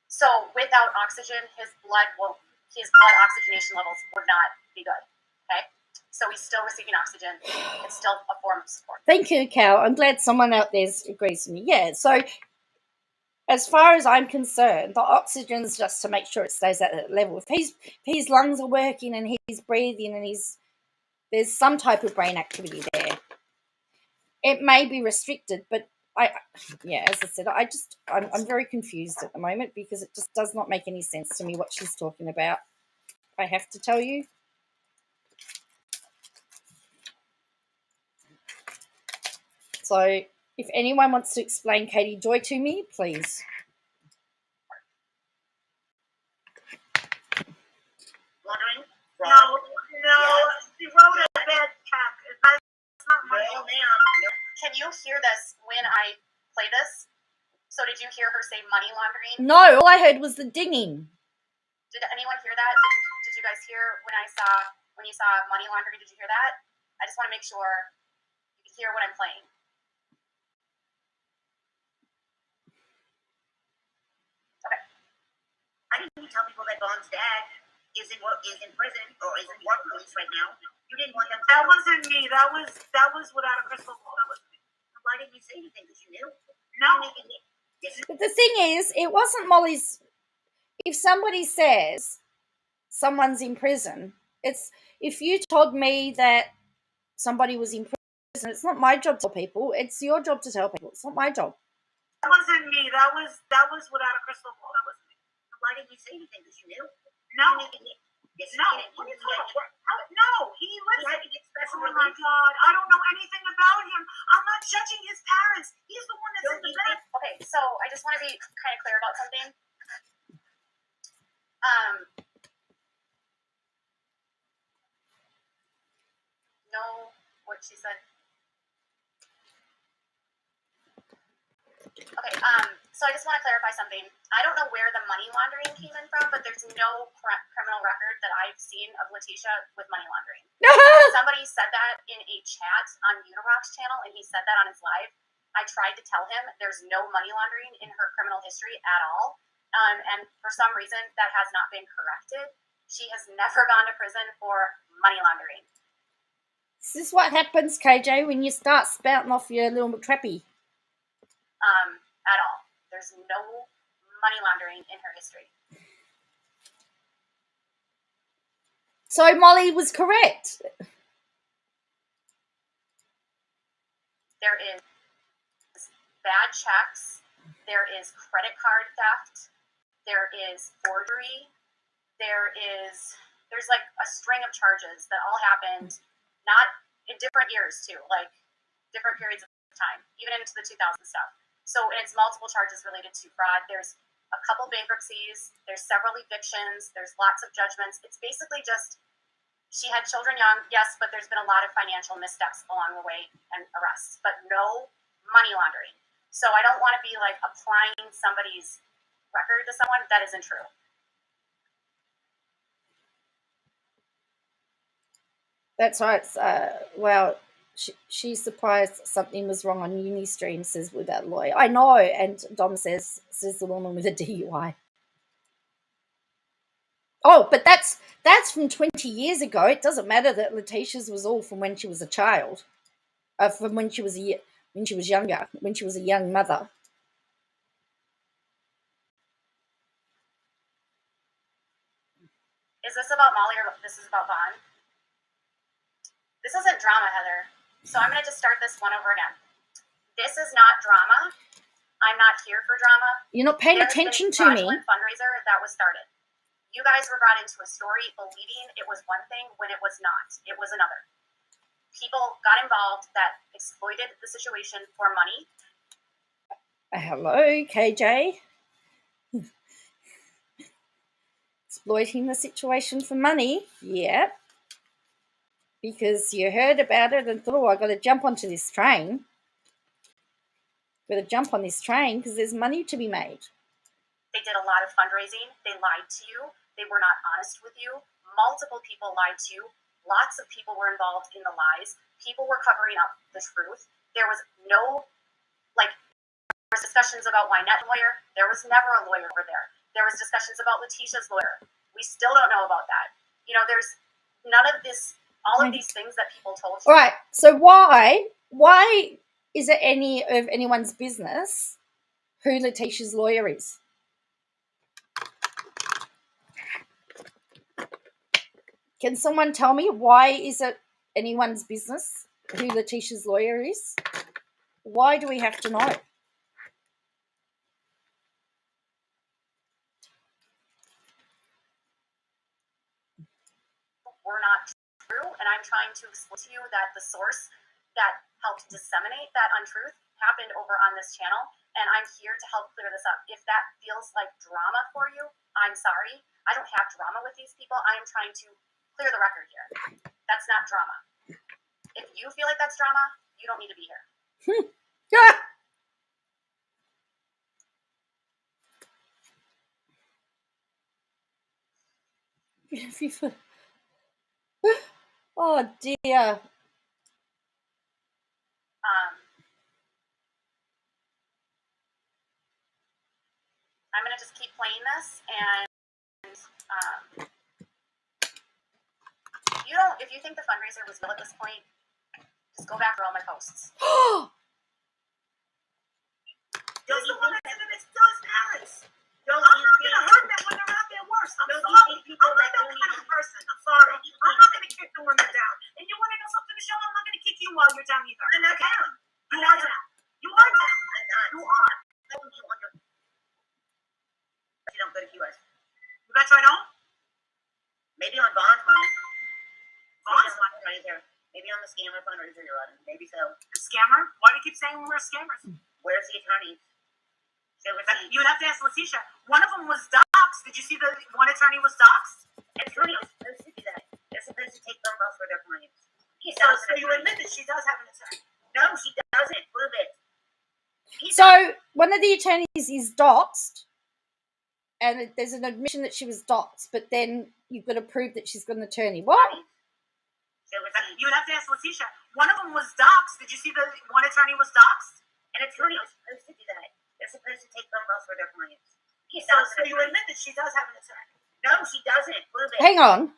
S2: So without oxygen, his blood won't his blood oxygenation levels would not be good. Okay? So he's still receiving oxygen. It's still a form of support.
S1: Thank you, Cal. I'm glad someone out there agrees with me. Yeah, so as far as I'm concerned, the oxygen's just to make sure it stays at that level. If his lungs are working and he's breathing and there's some type of brain activity there, it may be restricted, but as I said, I'm very confused at the moment because it just does not make any sense to me what she's talking about. I have to tell you. So if anyone wants to explain Katie Joy to me, please.
S4: Laundering?
S5: No,
S4: Yes.
S5: she wrote a bad check. That's not my
S4: No, ma'am.
S2: Can you hear this when I play this? So did you hear her say money laundering?
S1: No, all I heard was the dinging.
S2: Did anyone hear that? Did you guys hear when you saw money laundering? Did you hear that? I just want to make sure you can hear what I'm playing. Okay.
S4: How do you tell people that Bond's dad is in prison or is in work release right now? You didn't want them to.
S5: That wasn't me. That was without a crystal ball. That was me.
S4: Why didn't you say anything? Because you knew.
S5: No.
S4: Yes.
S1: But the thing is, it wasn't Molly's. If somebody says someone's in prison, if you told me that somebody was in prison, it's not my job to tell people. It's your job to tell people. It's not my job.
S5: That wasn't me. That was without a crystal ball. That was me.
S4: Why didn't you say anything? Because you knew.
S5: No.
S4: Yes,
S5: No.
S4: you did.
S5: What are you talking about? No. He
S4: You had
S5: lives.
S4: to get special
S5: Oh my
S4: release.
S5: God! I don't know anything about him. I'm not judging his parents. He's the one that's in the bed.
S2: Okay, so I just want to be kind of clear about something. No, what she said. Okay, so I just want to clarify something. I don't know where the money laundering came in from, but there's no criminal record that I've seen of Letitia with money laundering. Somebody said that in a chat on Unirock's channel, and he said that on his live. I tried to tell him there's no money laundering in her criminal history at all, and for some reason that has not been corrected. She has never gone to prison for money laundering.
S1: This is what happens, KJ, when you start spouting off your little trappy.
S2: At all. There's no money laundering in her history.
S1: So Molly was correct.
S2: There is bad checks. There is credit card theft. There is forgery. There's like a string of charges that all happened, not in different years too, like different periods of time, even into the 2000 stuff. So it's multiple charges related to fraud. There's a couple bankruptcies. There's several evictions. There's lots of judgments. It's basically just she had children young, yes, but there's been a lot of financial missteps along the way and arrests, but no money laundering. So I don't want to be like applying somebody's record to someone that isn't true.
S1: That's right. Well, she's surprised something was wrong on Unistream, says without lawyer. I know, and Dom says the woman with a DUI. Oh, but that's from 20 years ago. It doesn't matter that Letitia's was all from when she was a child, from when she was younger, when she was a young mother.
S2: Is this about Molly or this is about Vaughn? This isn't drama, Heather. So I'm going to just start this one over again. This is not drama. I'm not here for drama.
S1: You're not paying attention to me.
S2: There's been a fundraiser that was started. You guys were brought into a story believing it was one thing when it was not. It was another. People got involved that exploited the situation for money.
S1: Hello, KJ. Exploiting the situation for money. Yeah. Because you heard about it and thought, oh, I got to jump onto this train. Got to jump on this train because there's money to be made.
S2: They did a lot of fundraising. They lied to you. They were not honest with you. Multiple people lied to you. Lots of people were involved in the lies. People were covering up the truth. There was no, there was discussions about Wynette lawyer. There was never a lawyer over there. There was discussions about Letitia's lawyer. We still don't know about that. You know, there's none of this, all of these things that people told you.
S1: All right. So why is it any of anyone's business who Letitia's lawyer is? Can someone tell me why is it anyone's business who Letitia's lawyer is? Why do we have to know?
S2: Were not true, and I'm trying to explain to you that the source that helped disseminate that untruth happened over on this channel, and I'm here to help clear this up. If that feels like drama for you, I'm sorry. I don't have drama with these people. I am trying to clear the record here. That's not drama. If you feel like that's drama, you don't need to be here.
S1: Oh dear.
S2: I'm gonna just keep playing this, and if you think the fundraiser was real at this point, just go back to all my posts.
S5: He's the one that did it to his parents. I'm not gonna hurt them when they're at their worst. I'm sorry. I'm not that kind of person. I'm sorry. I'm not gonna kick the women down. And you wanna know something, Michelle? I'm not gonna kick you while you're down either. I'm not down. You are down. You are down. I'm not. You are.
S4: You don't go to US.
S5: You got your own?
S4: Maybe on Bond's money.
S5: Bond's
S4: money fundraiser. Maybe on the scammer fundraiser you're running. Maybe so.
S5: The scammer? Why do you keep saying we're scammers?
S4: Where's the attorney?
S5: You would have to ask Letitia. One of them was doxxed. Did you see the one attorney was doxxed?
S4: Attorney is supposed to do that. They're supposed to take phone calls for their clients.
S5: So you admit that she does have an attorney?
S4: No, she doesn't. Prove it.
S1: So one of the attorneys is doxed, and there's an admission that she was doxed, but then you've got to prove that she's got an attorney. What?
S5: You would have to ask Letitia. One of them was doxxed. Did you see the one attorney was doxxed?
S4: An attorney is supposed to do that. They're supposed to take phone calls for their clients.
S5: So you admit that she does have an attorney?
S4: No, she doesn't. Prove it.
S1: Hang on.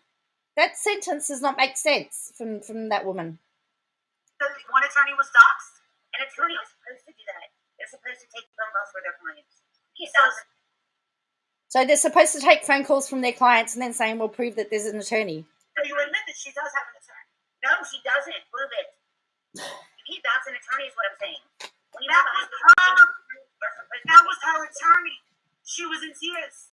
S1: That sentence does not make sense from that woman.
S5: The one attorney was doxxed?
S4: An attorney is supposed to do that. They're supposed to take phone calls for their clients.
S1: So they're supposed to take phone calls from their clients and then saying, we'll prove that there's an attorney.
S5: So you admit that she does have an attorney?
S4: No, she doesn't. Prove it. That's an attorney is what I'm saying.
S5: That was her attorney. She was in tears.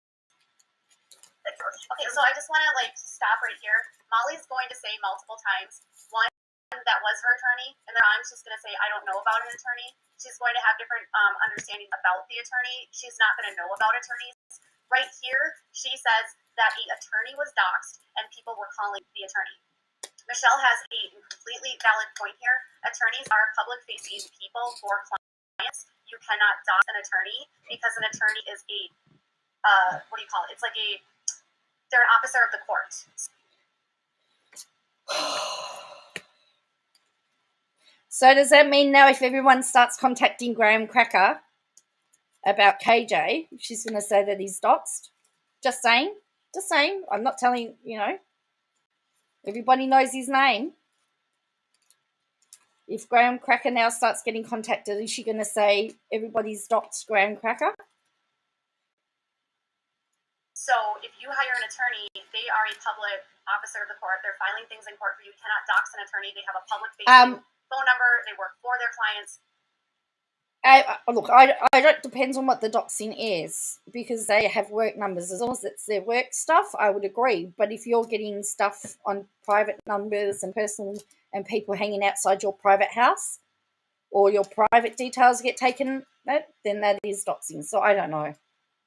S2: Okay, so I just want to stop right here. Molly's going to say multiple times, one, that was her attorney, and then she's going to say, I don't know about an attorney. She's going to have different understanding about the attorney. She's not going to know about attorneys. Right here, she says that the attorney was doxxed and people were calling the attorney. Michelle has a completely valid point here. Attorneys are public-facing people for clients. You cannot dox an attorney because an attorney is a, what do you call it? It's like they're an officer of the court.
S1: So does that mean now if everyone starts contacting Graham Cracker about KJ, she's going to say that he's doxed? Just saying. Just saying. I'm not telling, everybody knows his name. If Graham Cracker now starts getting contacted, is she going to say everybody's doxed Graham Cracker?
S2: So if you hire an attorney, they are a public officer of the court. They're filing things in court for you. You cannot dox an attorney. They have a public-facing phone number. They work for their clients.
S1: Look, I don't, depends on what the doxing is, because they have work numbers. As long as it's their work stuff, I would agree. But if you're getting stuff on private numbers and personal and people hanging outside your private house, or your private details get taken, then that is doxing. So I don't know.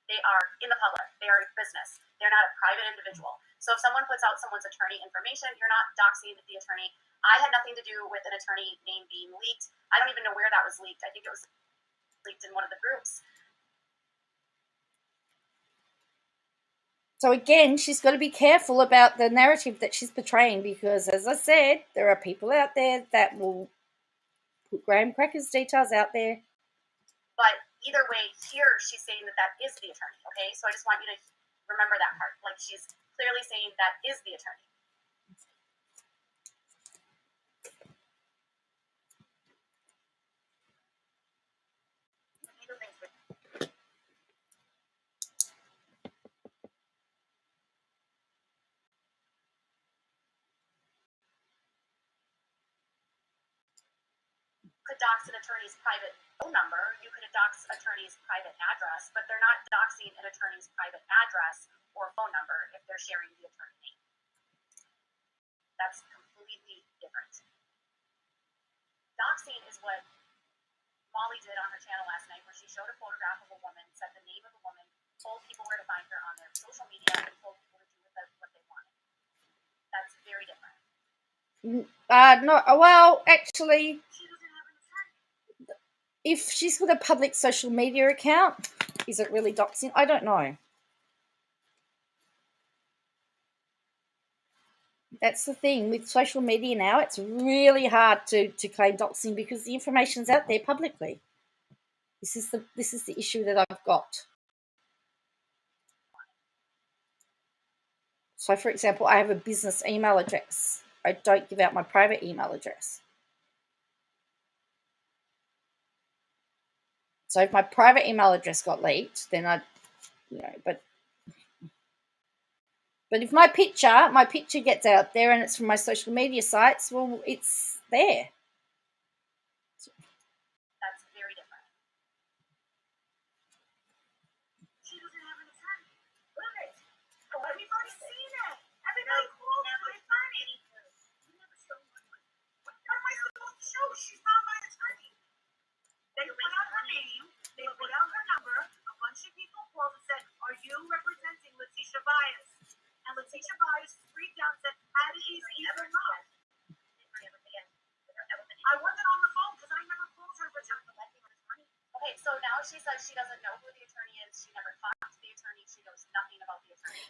S2: They are in the public. They are a business. They're not a private individual. So if someone puts out someone's attorney information, you're not doxing the attorney. I had nothing to do with an attorney name being leaked. I don't even know where that was leaked. I think it was leaked in one of the groups.
S1: So again, she's got to be careful about the narrative that she's portraying, because as I said, there are people out there that will put Graham Cracker's details out there.
S2: But either way, here she's saying that is the attorney, okay? So I just want you to remember that part. She's clearly saying that is the attorney. Could dox an attorney's private phone number, you could dox attorney's private address, but they're not doxing an attorney's private address or phone number if they're sharing the attorney name. That's completely different. Doxing is what Molly did on her channel last night, where she showed a photograph of a woman, said the name of the woman, told people where to find her on their social media, and told people to do with it what they wanted. That's very different.
S1: No, well, actually, if she's got a public social media account, is it really doxing? I don't know. That's the thing with social media now. It's really hard to claim doxing because the information's out there publicly. This is the issue that I've got. So, for example, I have a business email address. I don't give out my private email address. So if my private email address got leaked, then but if my picture gets out there and it's from my social media sites, well, it's there.
S2: That's very different.
S5: She doesn't have an attorney. Right. Oh, everybody's seen it. Everybody calls for an attorney. What am I supposed to show? She's not my attorney. They put out her name. They put out her number. A bunch of people called and said, "Are you representing Letitia Bias?" And Letitia Bias freaked out and said, "How did these even know?" I wasn't on the phone because I never called her for collecting her money.
S2: Okay, so now she says she doesn't know who the attorney is. She never talked to the attorney. She knows nothing about the attorney.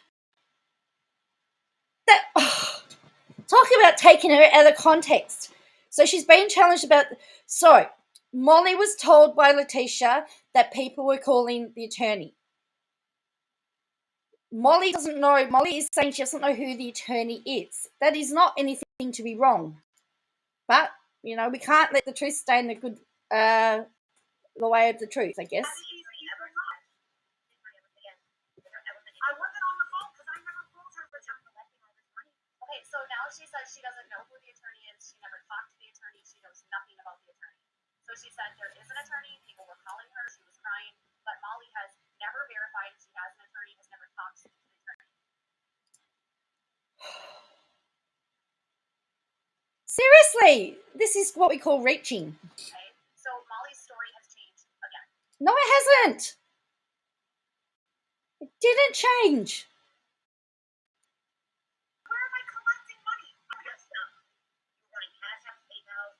S1: Talking about taking her out of context. So she's being challenged about. So Molly was told by Letitia that people were calling the attorney. Molly doesn't know. Molly is saying she doesn't know who the attorney is. That is not anything to be wrong. But, we can't let the truth stay in the way of the truth, I guess.
S5: I wasn't on the phone because I never called her for collecting all this money.
S2: Okay, so now she says she doesn't know who the attorney is. She never talked to the attorney. She knows nothing about the attorney. So she said there is an attorney. People were calling her. She was crying. But Molly has never verified she has an attorney, has never talked to the attorney.
S1: Seriously, this is what we call reaching.
S2: Okay, so Molly's story has changed again.
S1: No, it hasn't. It didn't change.
S5: Where am I collecting money? You're running cash out, PayPal.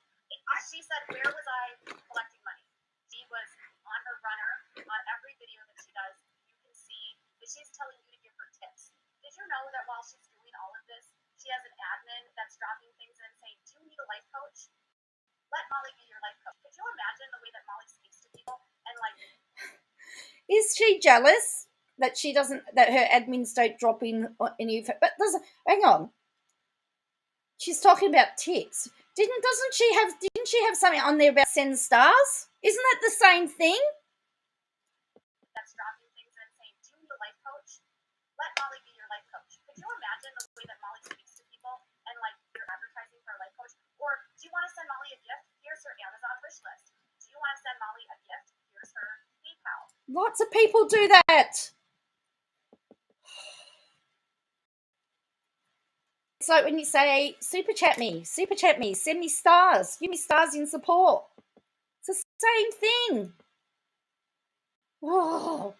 S2: She said, where was I collecting money? She was on her runner. On every video that she does, you can see that she's telling you to give her tips. Did you know that while she's doing all of this, she has an admin that's dropping things in saying, "Do you need a life coach? Let Molly be your life coach." Could you imagine the way that Molly speaks to people? And
S1: is she jealous that her admins don't drop in any? But hang on, she's talking about tips. Didn't she have something on there about send stars? Isn't that the same thing?
S2: That's dropping things in saying, "Do you need a life coach? Let Molly be your life coach." Could you imagine the way that Molly speaks to people and you're advertising for a life coach? Or do you want to send Molly a gift? Here's her Amazon wish list. Do you want to send Molly a gift? Here's her PayPal.
S1: Lots of people do that. So when you say super chat me, send me stars, give me stars in support. It's the same thing. Oh.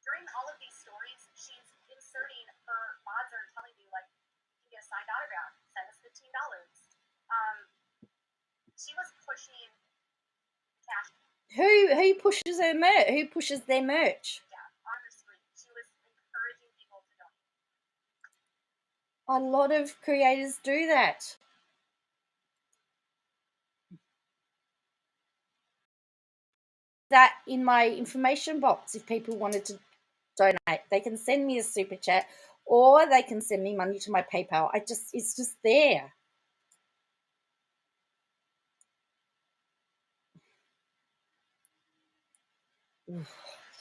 S2: During all of these stories, she's inserting her mods are telling you you can get a signed autograph, send us $15. She was pushing cash.
S1: Who pushes her merch? Who pushes their merch?
S2: Yeah, on her screen. She was encouraging people to donate.
S1: A lot of creators do that. That in my information box if people wanted to donate. They can send me a super chat, or they can send me money to my PayPal. It's just there.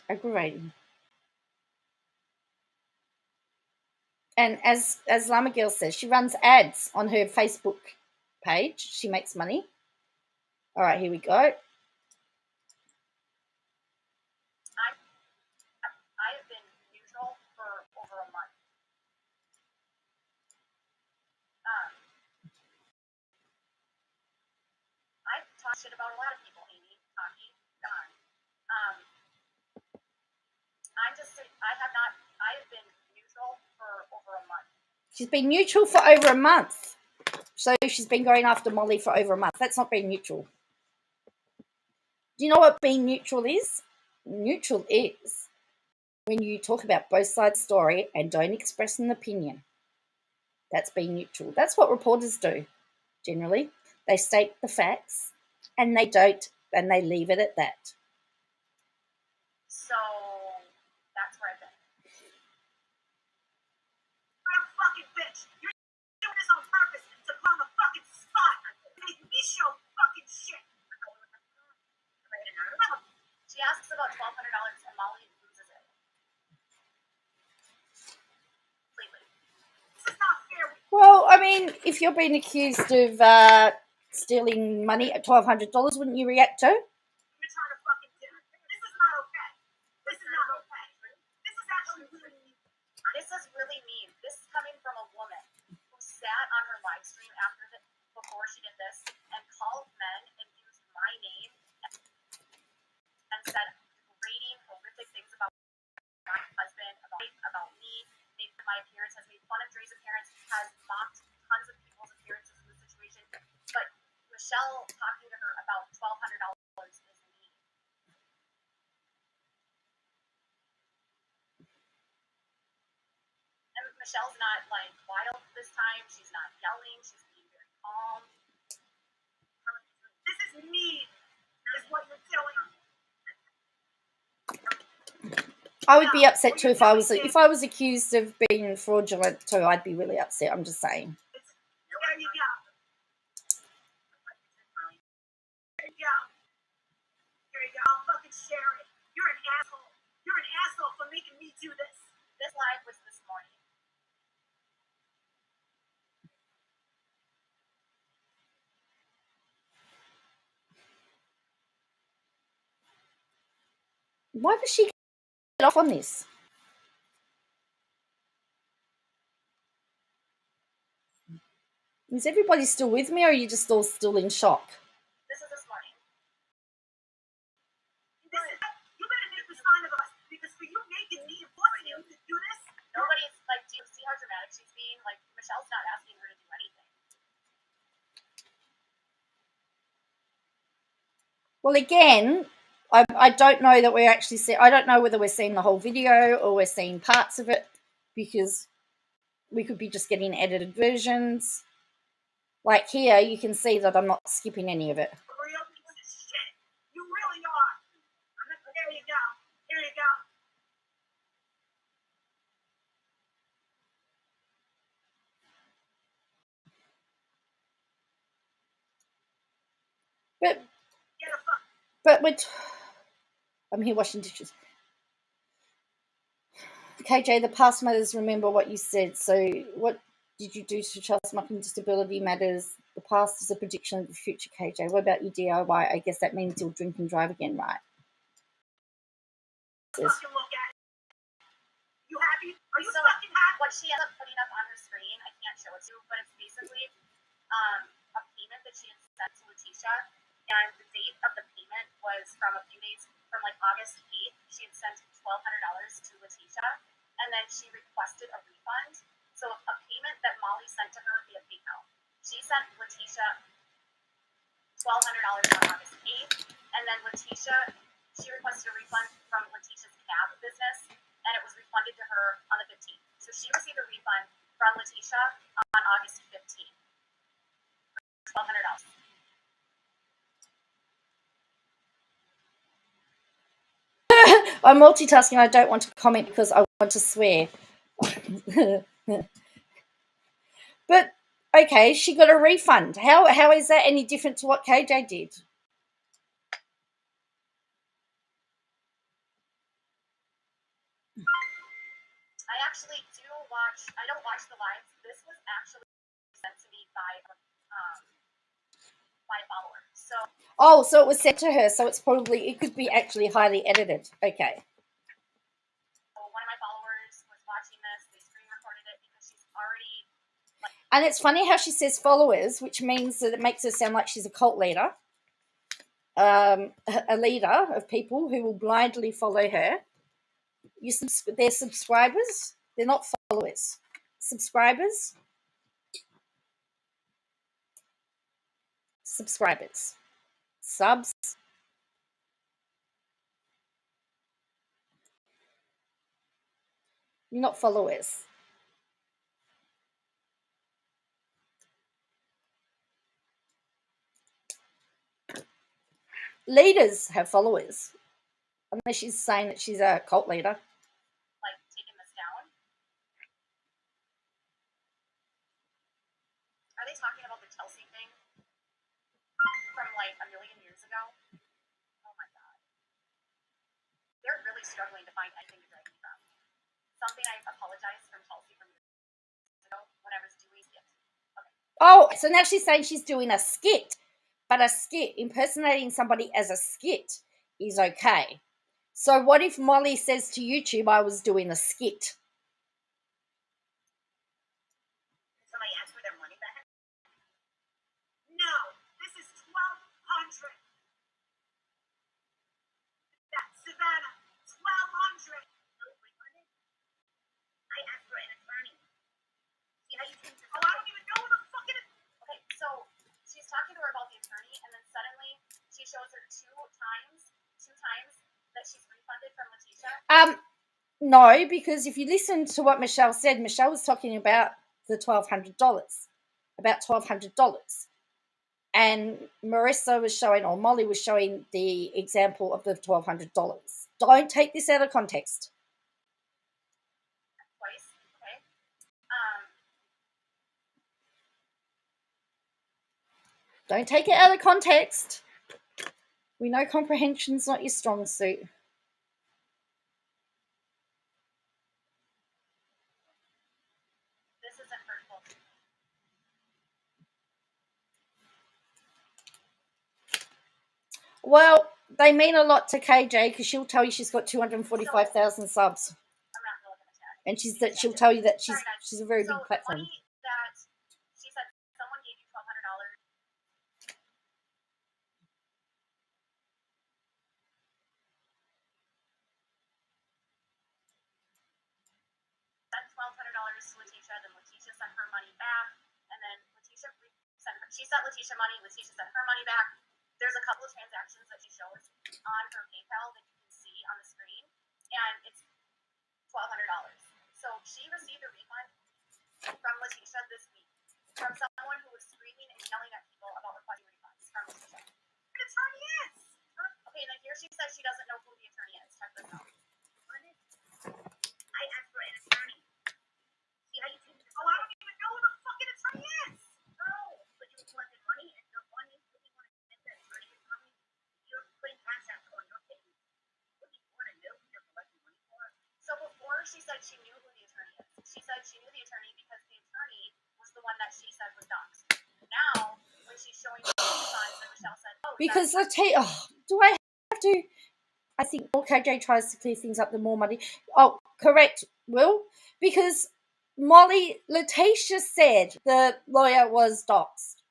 S1: Aggravating. And as Lama Girl says, she runs ads on her Facebook page. She makes money. All right, here we go.
S2: I've been neutral for over a month. I've talked shit about a lot of people, Amy, Taki, Don. I have been neutral for over a month.
S1: She's been neutral for over a month. So she's been going after Molly for over a month. That's not being neutral. Do you know what being neutral is? Neutral is when you talk about both sides of the story and don't express an opinion. That's being neutral. That's what reporters do, generally. They state the facts and they leave it at that.
S2: So that's where I've been.
S5: You're a fucking bitch. You're doing this on purpose to put on the fucking spot. Make me show fucking shit.
S2: She asks about $1,200 and Molly loses it. Completely.
S5: This is not fair.
S1: Well, I mean, if you're being accused of stealing money at $1,200, wouldn't you react to?
S5: You're trying to fucking do it. This is not okay. This is not okay. This is actually really mean.
S2: This is really mean. This is coming from a woman who sat on her live stream before she did this and called men and used my name and said degrading, horrific things about my husband, about me, made my appearance, has made fun of Dre's appearance, has mocked tons of people's appearances in the situation. But Michelle talking to her about $1,200 is mean. And Michelle's not like wild this time. She's not yelling. She's being very calm.
S5: This is mean. Is what you're doing.
S1: I would be upset too if I was accused of being fraudulent too. I'd be really upset. I'm just saying.
S5: There you go. There you go. There you go. I'll fucking share it. You're an asshole. You're an asshole for making me do this.
S2: This live was this morning.
S1: Why does she get off on this? Is everybody still with me, or are you just all still in shock?
S2: This is this morning.
S5: You better make the sign of us, because for you making me and forcing you to do this,
S2: Nobody's like, do you see how dramatic she's being? Like, Michelle's not asking her to do anything.
S1: Well, again, I don't know that we're actually I don't know whether we're seeing the whole video or we're seeing parts of it, because we could be just getting edited versions. Like here, you can see that I'm not skipping any of it.
S5: real piece of shit. You really are. There you go. There you go.
S1: But I'm here washing dishes. KJ, the past matters. Remember what you said. So, what did you do to Charles Mucking Disability Matters? The past is a prediction of the future, KJ. What about your DIY? I guess that means you'll drink and drive again, right?
S5: Fucking look at it. You happy? Are you fucking happy?
S2: What she ended up putting up on her screen, I can't show it to you, but it's basically a payment that she had sent to Letitia, and the date of the payment was from a few days, from like August 8th. She had sent $1,200 to Letitia, and then she requested a refund. So a payment that Molly sent to her via PayPal. She sent Letitia $1,200 on August 8th, and then she requested a refund from Letitia's cab business, and it was refunded to her on the 15th. So she received a refund from Letitia on August 15th for $1,200.
S1: I'm multitasking. I don't want to comment because I want to swear. But okay, she got a refund. How is that any different to what KJ did?
S2: I actually do watch. I don't watch the lives. This was actually sent to me by a follower. So.
S1: Oh, so it was sent to her. So it's probably, it could be actually highly edited. Okay.
S2: One of my followers was watching this. They screen recorded it because she's already.
S1: And it's funny how she says followers, which means that it makes her sound like she's a cult leader, a leader of people who will blindly follow her. They're subscribers. They're not followers. Subscribers. Subscribers. Subs. You're not followers. Leaders have followers. Unless she's saying that she's a cult leader.
S2: Like taking this down. Are they talking about the Chelsea thing from like a million years ago? Oh my god. They're really struggling to find anything to drag me from. Something I apologized from Chelsea from years ago when I was doing it. Okay.
S1: Oh, so now she's saying she's doing a skit. But a skit, impersonating somebody as a skit is okay. So what if Molly says to YouTube, I was doing a skit?
S4: Somebody asked for their money back?
S5: No, this is 1,200. That's Savannah, 1,200.
S4: I asked for an attorney. See how you think
S5: Oh, I don't even know who the fuck it is.
S2: Okay, so she's talking to her about the attorney, and then suddenly she shows her two times that she's refunded from Letitia.
S1: No, because if you listen to what Michelle said, Michelle was talking about the $1,200, about $1,200. And Marissa was showing, or Molly was showing the example of the $1,200. Don't take this out of context.
S2: Twice, okay?
S1: Don't take it out of context. We know comprehension's not your strong suit.
S2: This isn't hurtful.
S1: Well, they mean a lot to KJ because she'll tell you she's got 245,000 subs.
S2: I'm not gonna look at the chat.
S1: And she'll tell you that she's
S2: Sorry, guys.
S1: a very
S2: So
S1: big platform.
S2: money that she said someone gave you $1,200. Sent $1,200 to Letitia, then Letitia sent her money back, and then Letitia sent Letitia money, Letitia sent her money back. There's a couple of transactions that she shows on her PayPal that you can see on the screen, and it's $1,200. So she received a refund from Letitia this week from someone who was screaming and yelling at people about requesting refunds from Letitia.
S5: The attorney is.
S2: Okay, and then here she says she doesn't know who the attorney is. Check this out.
S4: I asked for an attorney. See how you think
S5: Oh, I don't even know who the fucking attorney is.
S4: No, but you collected money and the money what do you want to spend that attorney is money? You're putting cash out on your page. What do you want to know who you're collecting money for?
S2: So before she said she knew who the attorney is. She said she knew the attorney because the attorney was the one that she said was doxxed. Now, when she's showing the refunds, and Michelle said, "Oh,
S1: Because do I have to? I think more KJ tries to clear things up, the more money. Oh, correct, Will. Because Letitia said the lawyer was doxxed.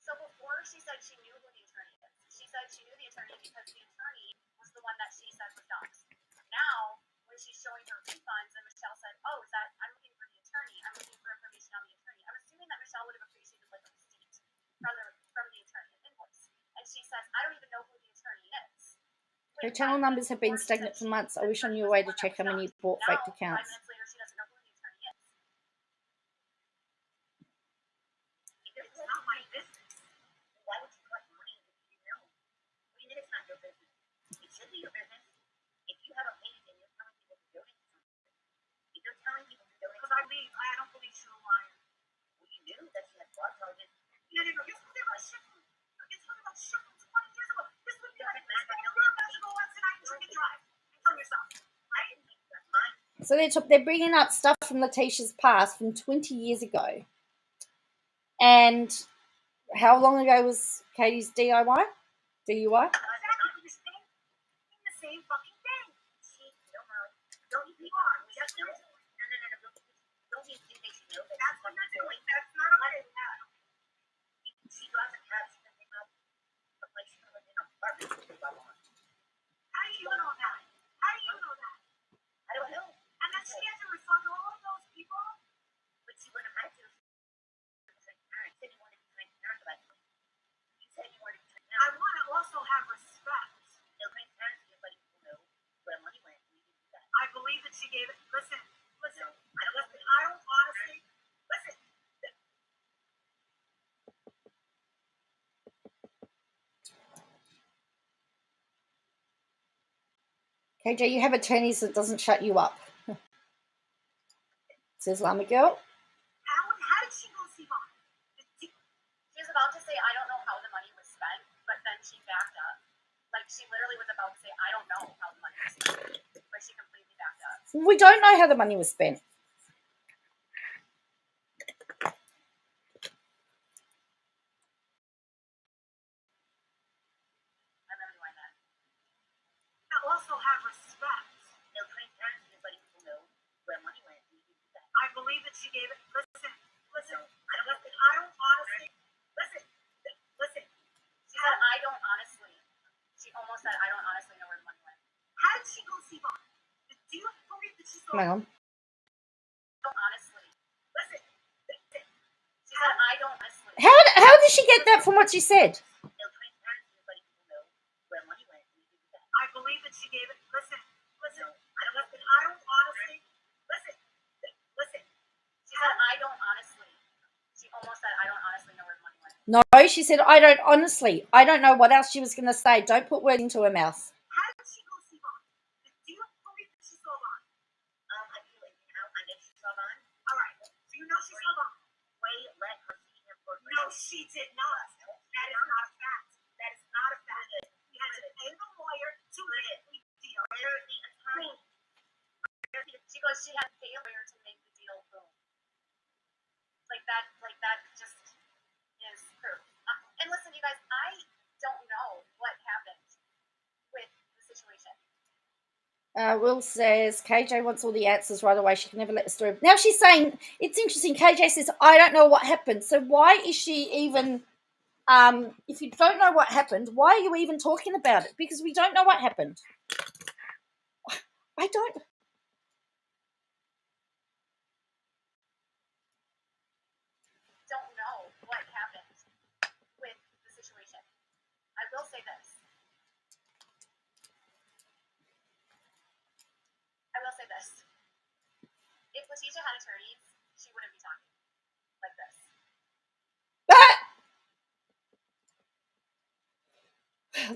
S2: So before she said she knew who the attorney is. She said she knew the attorney because the attorney was the one that she said was doxxed. Now, when she's showing her refunds, and Michelle said, "Oh, is that I'm looking for the attorney. I'm looking for information on the attorney." I'm assuming that Michelle would have appreciated like a receipt from the attorney, an invoice. And she says, "I don't even know who the attorney is."
S1: Her channel numbers have been stagnant for months. I wish I knew a way to check how many bought fake
S2: Now, 5
S1: accounts.
S2: minutes later, she doesn't know who the attorney is.
S4: It's not my business. Why would you collect
S5: No, you're talking about shipment. You're talking about shipment 20 years ago. This would be like this. You're about to go out tonight and drink and drive and kill yourself, right?
S1: So they're bringing up stuff from Letitia's past from 20 years ago. And how long ago was Katie's DUI? DUI?
S5: In the same fucking thing. Don't you are. Don't you think they should know that? That's what you're doing. That's not okay. She drives a cab. She doesn't have a place to live in an apartment. How do you know that? How do you know that? I don't know. And then she had to refund all of those people? But she wouldn't have had to. You said you wanted to be transparent about it. You said you wanted to be transparent. I want to also have respect. No transparency, but you know where money went. I believe that she gave it. Listen. I don't honestly. Listen.
S1: KJ, you have attorneys that doesn't shut you up. Says Llama Girl.
S5: How did she go see Mom?
S2: She was about to say, I don't know how the money was spent, but then she backed up. Like, she literally was about to say, I don't know how the money was spent. But she completely backed up.
S1: We don't know how the money was spent.
S2: I remember doing that.
S5: I also have respect. No transparency, but people know where money went. I believe that she gave it. Listen. I don't honestly. Listen.
S2: She said, I don't honestly. She almost said, I don't honestly know where the money went.
S5: How did she go see Mom? Do you believe that she saw?
S1: Hang on.
S2: I don't honestly.
S5: Listen.
S2: She said, I don't honestly.
S1: How did she get that from what she said?
S5: No transparency, but people know where money went. I believe that she gave it. Listen. I don't honestly. Listen.
S2: She said, I don't honestly. She almost said, I don't honestly know where the money went.
S1: No, she said, I don't honestly. I don't know what else she was going to say. Don't put words into her mouth.
S5: How did she go see Mom? Do you believe that she saw Mom? I feel like I know she saw Mom. All right. So you know she saw Mom. Way let her see him for. No, she did not. That is not a fact. We had to pay the lawyer to make the deal. Where the attorney?
S2: She goes, she had to pay a lawyer to make the deal. Boom. Like that just is proof. And listen, you guys, I don't know what happened with the situation.
S1: Will says KJ wants all the answers right away. She can never let the story. Now she's saying, it's interesting. KJ says, I don't know what happened. So why is she even, if you don't know what happened, why are you even talking about it? Because we don't know what happened. I don't.
S2: Don't know what happened with the situation. I will say this. If Letitia had attorneys, she wouldn't be talking like this.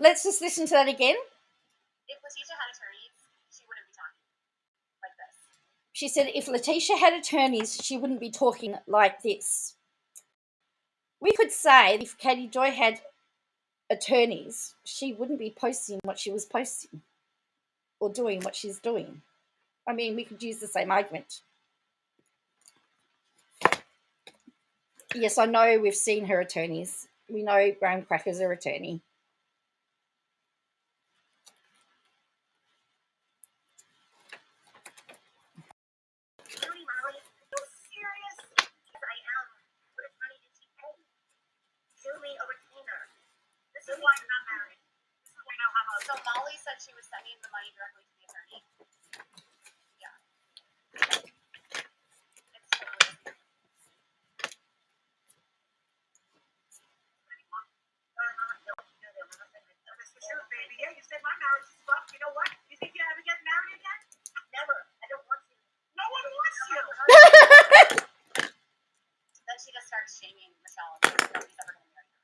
S1: Let's just listen to that again.
S2: If Letitia had attorneys, she wouldn't be talking like this.
S1: She said if Letitia had attorneys, she wouldn't be talking like this. We could say if Katie Joy had attorneys, she wouldn't be posting what she was posting or doing what she's doing. I mean, we could use the same argument. Yes, I know we've seen her attorneys. We know Graham Cracker's her attorney.
S5: Really, Molly? Are you serious? Yes, I am. What money did she pay? Sue me a retainer. This is why you're not married. This is why you don't have a.
S2: So Molly said she was sending the money directly to the attorney. Yeah. It's totally.
S5: Baby, yeah, you said my marriage is fucked. You know what? You think you ever get married again? Never. I don't want to. No one wants you.
S2: Then she just starts shaming Michelle and nobody's ever going to marry her.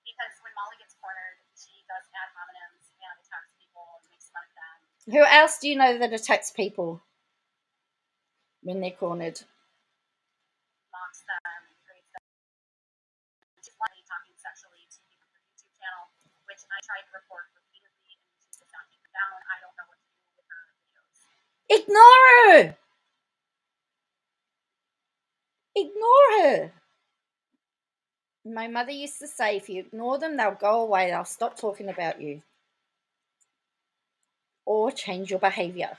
S2: Because when Molly gets cornered, she does ad hominems and attacks people and makes fun of them.
S1: Who else do you know that attacks people when they're cornered?
S2: Mocks them.
S1: Ignore her. Ignore her. My mother used to say, if you ignore them, they'll go away. They'll stop talking about you. Or change your behavior.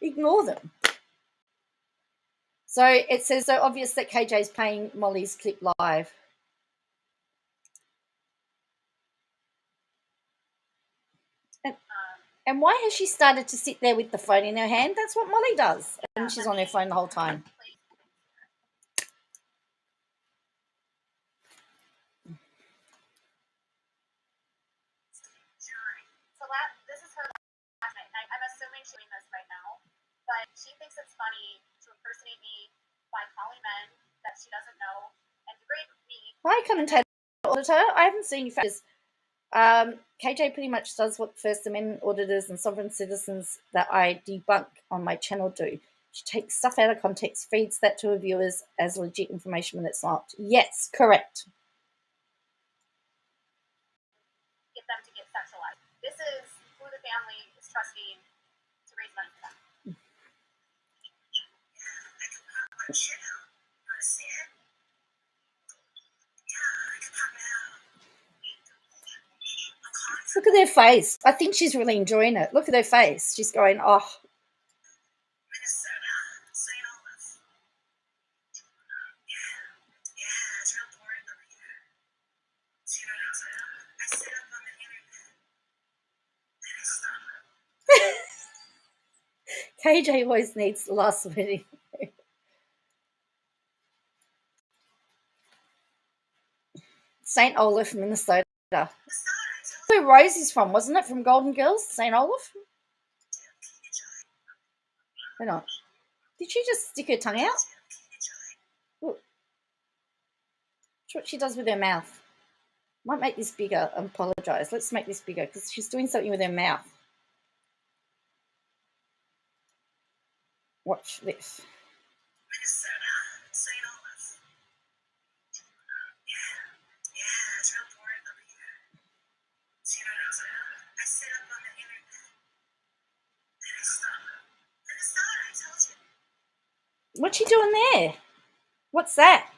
S1: Ignore them. So it says, so obvious that KJ's playing Molly's clip live. And why has she started to sit there with the phone in her hand? That's what Molly does. And she's on her phone the whole time.
S2: So this is her last night. I'm assuming she's doing this right now. But she thinks it's funny to impersonate me by calling men that she doesn't know and degrade me.
S1: Hi, commentator auditor. I haven't seen you. KJ pretty much does what First Amendment auditors and sovereign citizens that I debunk on my channel do. She takes stuff out of context, feeds that to her viewers as legit information when it's not. Yes, correct.
S2: Get them to get sexualized. This is who the family is trusting to raise money for them.
S5: I can pop my shit out. You want to see it? Yeah, I can pop it out.
S1: Look at their face. I think she's really enjoying it. Look at her face. She's going, oh.
S5: Minnesota, St. Olaf. Yeah, it's real boring over here. Do you know what I do? I sit up on the internet and I stop.
S1: KJ always needs the last word. St. Olaf, Minnesota. Where Rose is from, wasn't it? From Golden Girls, St. Olaf? Hang on. Did she just stick her tongue out? Look. That's what she does with her mouth. Might make this bigger. I apologise. Let's make this bigger because she's doing something with her mouth. Watch this.
S5: Minnesota, St. Olaf. Yeah, it's real boring over here. Do you know what I do? I sit up on the internet and I stop. Minnesota, I told you.
S1: What's she doing there? What's that?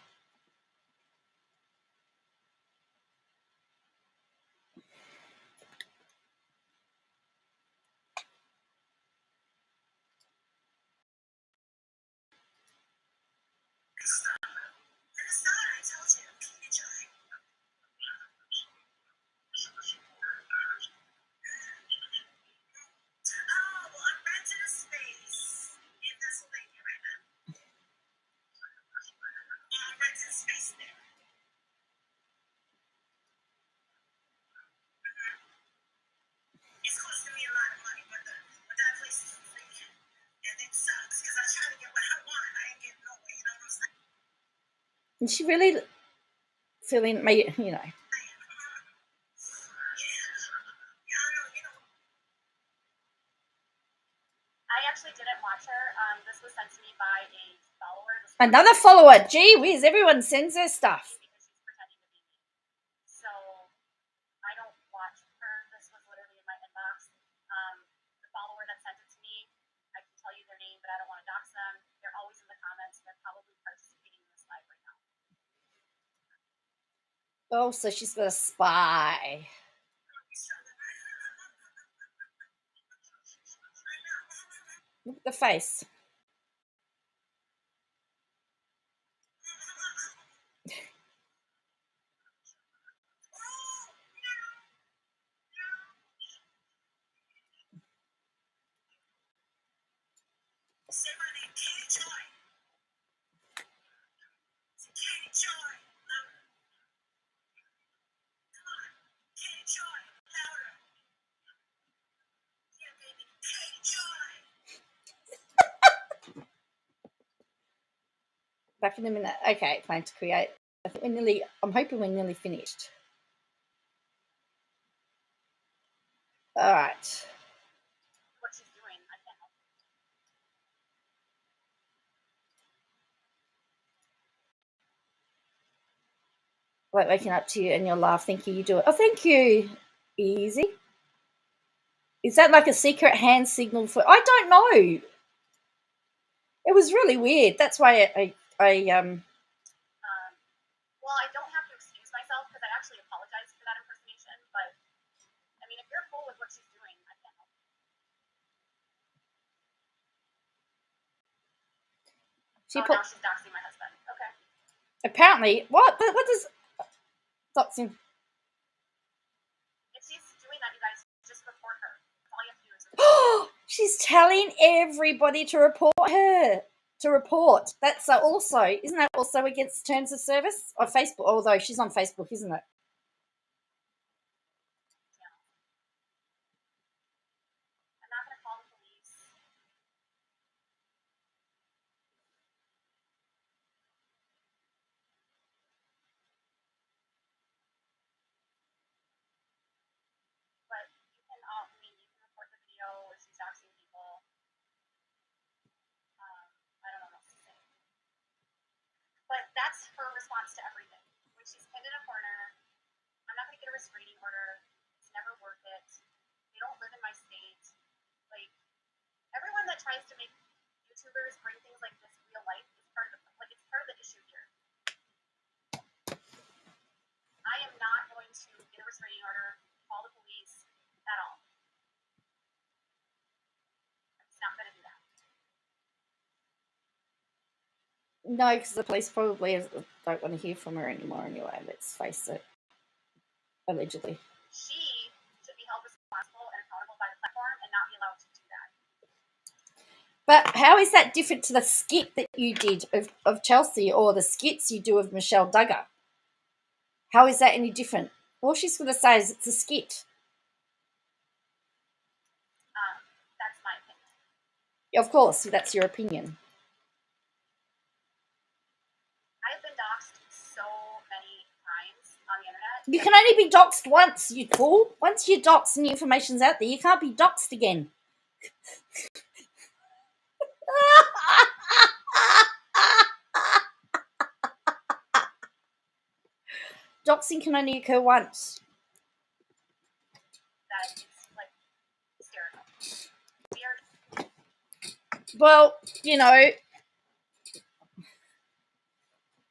S5: Minnesota, I told you. Enjoy. Oh, well, I'm renting a space in Pennsylvania right now. I'm renting a space there. It's costing me a lot of money, but that place is free. And it sucks because I try to get what I want. I ain't getting nowhere, you know what I'm saying?
S1: Is she really feeling me, you know?
S2: I actually didn't watch her. This was sent to me by a follower.
S1: Another follower. Gee whiz, everyone sends their stuff.
S2: Because she's pretending to be me. So I don't watch her. This was literally in my inbox. The follower that sent it to me, I can tell you their name, but I don't want to dox them. They're always in the comments. They're probably participating in this live right now.
S1: Oh, so she's got a spy. Look at the face.
S5: Say my name, Katie Joy. Say Katie Joy. Louder. Come on. Katie Joy. Louder. Yeah, baby. Katie Joy.
S1: Back in a minute. Okay, plan to create. I'm hoping we're nearly finished. All right.
S2: What she's doing, I can't help it.
S1: Like waking up to you and you'll laugh. Thank you. You do it. Oh, thank you. Easy. Is that like a secret hand signal for? I don't know. It was really weird. That's why
S2: Well, I don't have to excuse myself because I actually apologized for that impersonation. But I mean, if you're cool with what she's doing, I can't help it. Now she's doxing my husband. Okay.
S1: Apparently, what does doxing?
S2: If she's doing that, you guys just report her. All you have to do is report.
S1: She's telling everybody to report her. To report. That's also, isn't that also against terms of service on Facebook? Although she's on Facebook, isn't it?
S2: Yeah. I'm not going to call the police. But you can, you can report the video where she's doxing people. I don't know what else to say. But that's her response to everything. When she's pinned in a corner, I'm not going to get a restraining order. It's never worth it. They don't live in my state. Like, everyone that tries to make YouTubers bring things like this real life is part of the issue here. I am not going to get a restraining order, call the police at all. I'm just not going to do that.
S1: No, because the police probably don't want to hear from her anymore anyway. Let's face it. Allegedly.
S2: She should be held responsible and accountable by the platform and not be allowed to do that.
S1: But how is that different to the skit that you did of Chelsea or the skits you do of Michelle Duggar? How is that any different? All she's going to say is it's a skit.
S2: That's my opinion.
S1: Of course, that's your opinion.
S2: I've been doxxed so many times on the internet.
S1: You can only be doxxed once, you fool. Once you're doxxed and the information's out there, you can't be doxxed again. Doxing can only occur once.
S2: That is like hysterical.
S1: Well, you know,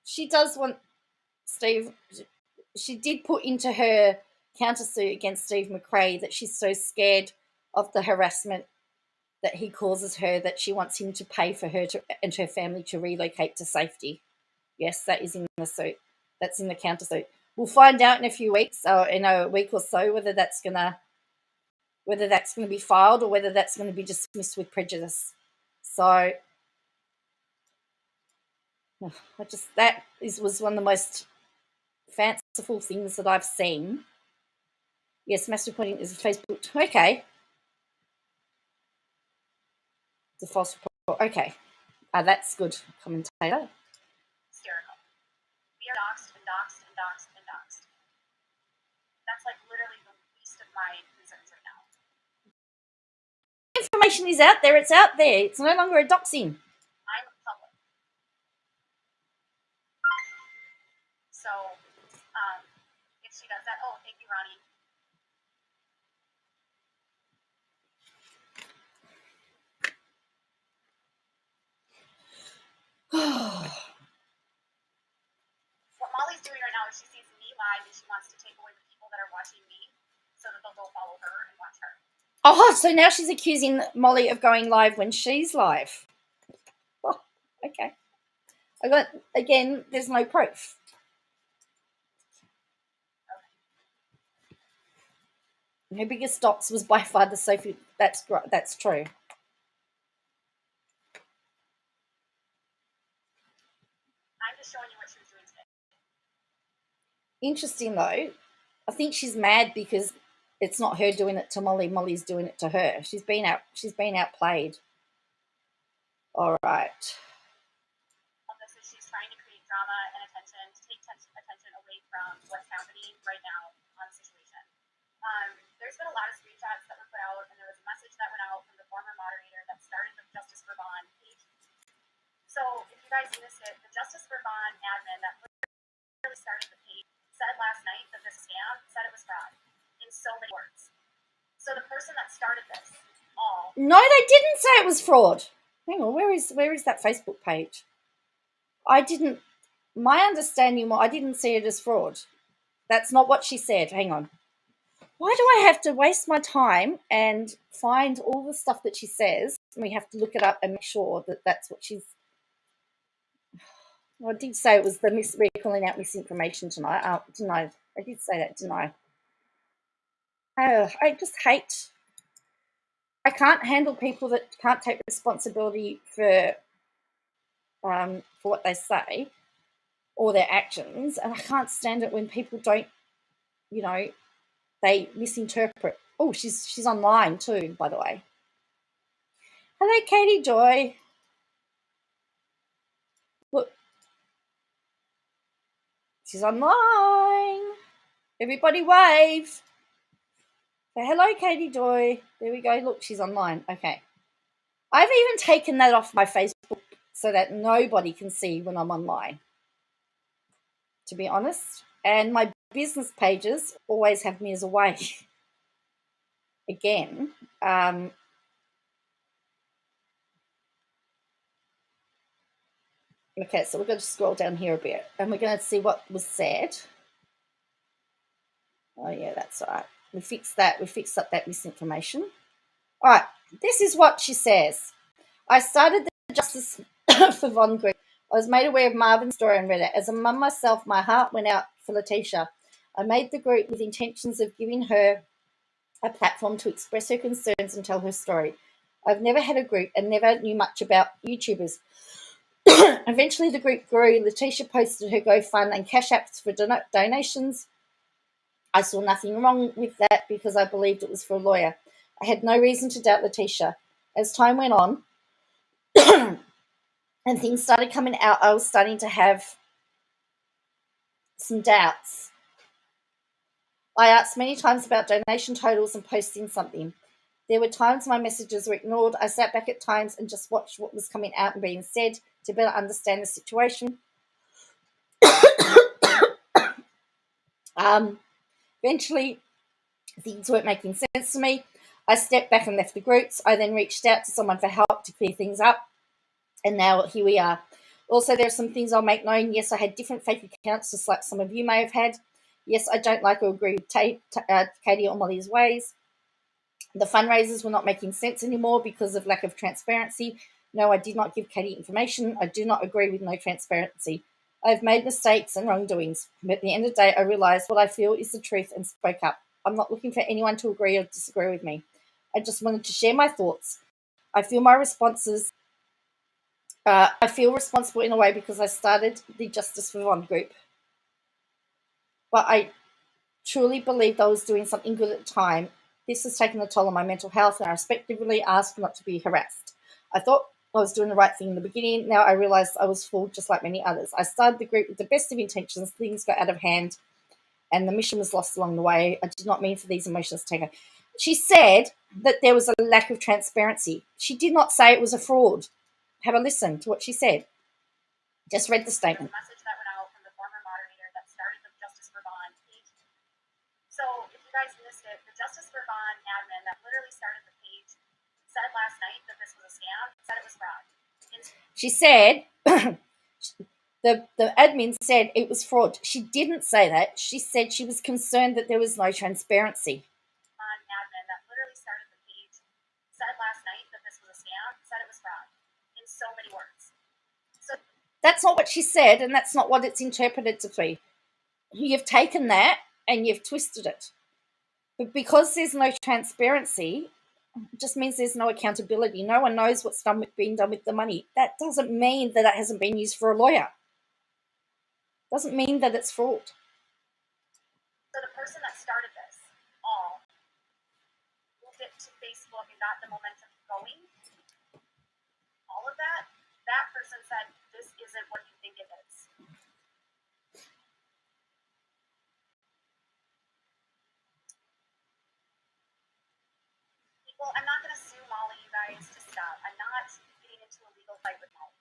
S1: she does want Steve. She did put into her countersuit against Steve McRae that she's so scared of the harassment that he causes her that she wants him to pay for her and her family to relocate to safety. Yes, that is in the suit. That's in the countersuit. We'll find out in a few weeks, or in a week or so, whether that's gonna be filed or whether that's going to be dismissed with prejudice. So, was one of the most fanciful things that I've seen. Yes, mass reporting is a Facebook. Okay. The false report. Okay. That's good, commentator.
S2: Hysterical. We are doxxed and doxxed and doxxed and doxxed. That's like literally the least of my concerns right now.
S1: Information is out there. It's out there. It's no longer a doxing.
S2: I'm public. So, if she does that, oh, thank you, Ronnie. What Molly's doing right now is she sees me live and she wants to take away the people that are watching me so that they'll go follow her and watch her.
S1: Oh, so now she's accusing Molly of going live when she's live. Oh, okay. Again, there's no proof. Okay. Her biggest dox was by far the Sophie. That's true.
S2: I'm just showing you what she was doing today.
S1: Interesting though. I think she's mad because it's not her doing it to Molly. Molly's doing it to her. She's been outplayed. All right.
S2: This is she's trying to create drama and attention to take attention away from what's happening right now on the situation. There's been a lot of screenshots that were put out, and there was a message that went out from the former moderator that started the Justice for Vaughn page. So if you guys missed it, the Justice for Vaughn admin that literally started the page said last night that this scam said it was fraud in so many words. So the person that started
S1: No, they didn't say it was fraud. Hang on, where is that Facebook page? I didn't. My understanding, I didn't see it as fraud. That's not what she said. Hang on. Why do I have to waste my time and find all the stuff that she says? And we have to look it up and make sure that that's what she's. Well, I did say it was we're calling out misinformation tonight. Didn't I? I did say that, didn't I? Oh, I just hate. I can't handle people that can't take responsibility for what they say or their actions, and I can't stand it when people don't, they misinterpret. Oh, she's online too, by the way. Hello, Katie Joy. Look, she's online. Everybody wave. Say hello, Katie Joy. There we go. Look, she's online. Okay. I've even taken that off my Facebook so that nobody can see when I'm online, to be honest. And my business pages always have me as away. Again. Okay, so we're going to scroll down here a bit and we're going to see what was said. Oh, yeah, that's all right. We fixed that. We fixed up that misinformation. All right, this is what she says. I started the Justice for Von group. I was made aware of Marvin's story and read it. As a mum myself, my heart went out for Letitia. I made the group with intentions of giving her a platform to express her concerns and tell her story. I've never had a group and never knew much about YouTubers. Eventually, the group grew. Letitia posted her GoFund and Cash Apps for donations. I saw nothing wrong with that because I believed it was for a lawyer. I had no reason to doubt Letitia. As time went on and things started coming out, I was starting to have some doubts. I asked many times about donation totals and posting something. There were times my messages were ignored. I sat back at times and just watched what was coming out and being said to better understand the situation. Eventually, things weren't making sense to me. I stepped back and left the groups. I then reached out to someone for help to clear things up. And now here we are. Also, there are some things I'll make known. Yes, I had different fake accounts, just like some of you may have had. Yes, I don't like or agree with Katie or Molly's ways. The fundraisers were not making sense anymore because of lack of transparency. No, I did not give Katie information. I do not agree with no transparency. I've made mistakes and wrongdoings, but at the end of the day, I realized what I feel is the truth and spoke up. I'm not looking for anyone to agree or disagree with me. I just wanted to share my thoughts. I feel my responses. I feel responsible in a way because I started the Justice for Von group. But I truly believed I was doing something good at the time. This has taken a toll on my mental health, and I respectfully asked not to be harassed. I thought I was doing the right thing in the beginning. Now I realized I was fooled just like many others. I started the group with the best of intentions. Things got out of hand, and the mission was lost along the way. I did not mean for these emotions to take her. She said that there was a lack of transparency. She did not say it was a fraud. Have a listen to what she said. Just read the statement.
S2: The message that went out from the former moderator that started the Justice for Von page. So if you guys missed it, the Justice for Von admin that literally started the page said last night that this was a scam, said it was fraud.
S1: She said, the admin said it was fraud. She didn't say that. She said she was concerned that there was no transparency.
S2: Admin that literally started the page said last night that this was a scam, said it was fraud, in so many words. So
S1: that's not what she said, and that's not what it's interpreted to be. You've taken that and you've twisted it. But because there's no transparency, it just means there's no accountability. No one knows what's being done with the money. That doesn't mean that it hasn't been used for a lawyer. Doesn't mean that it's fraud.
S2: So the person that started this all moved it to Facebook and got the momentum going. All of that person said, this isn't what you think it is. People, I'm not going to sue Molly, you guys, to stop. I'm not getting into a legal fight with Molly.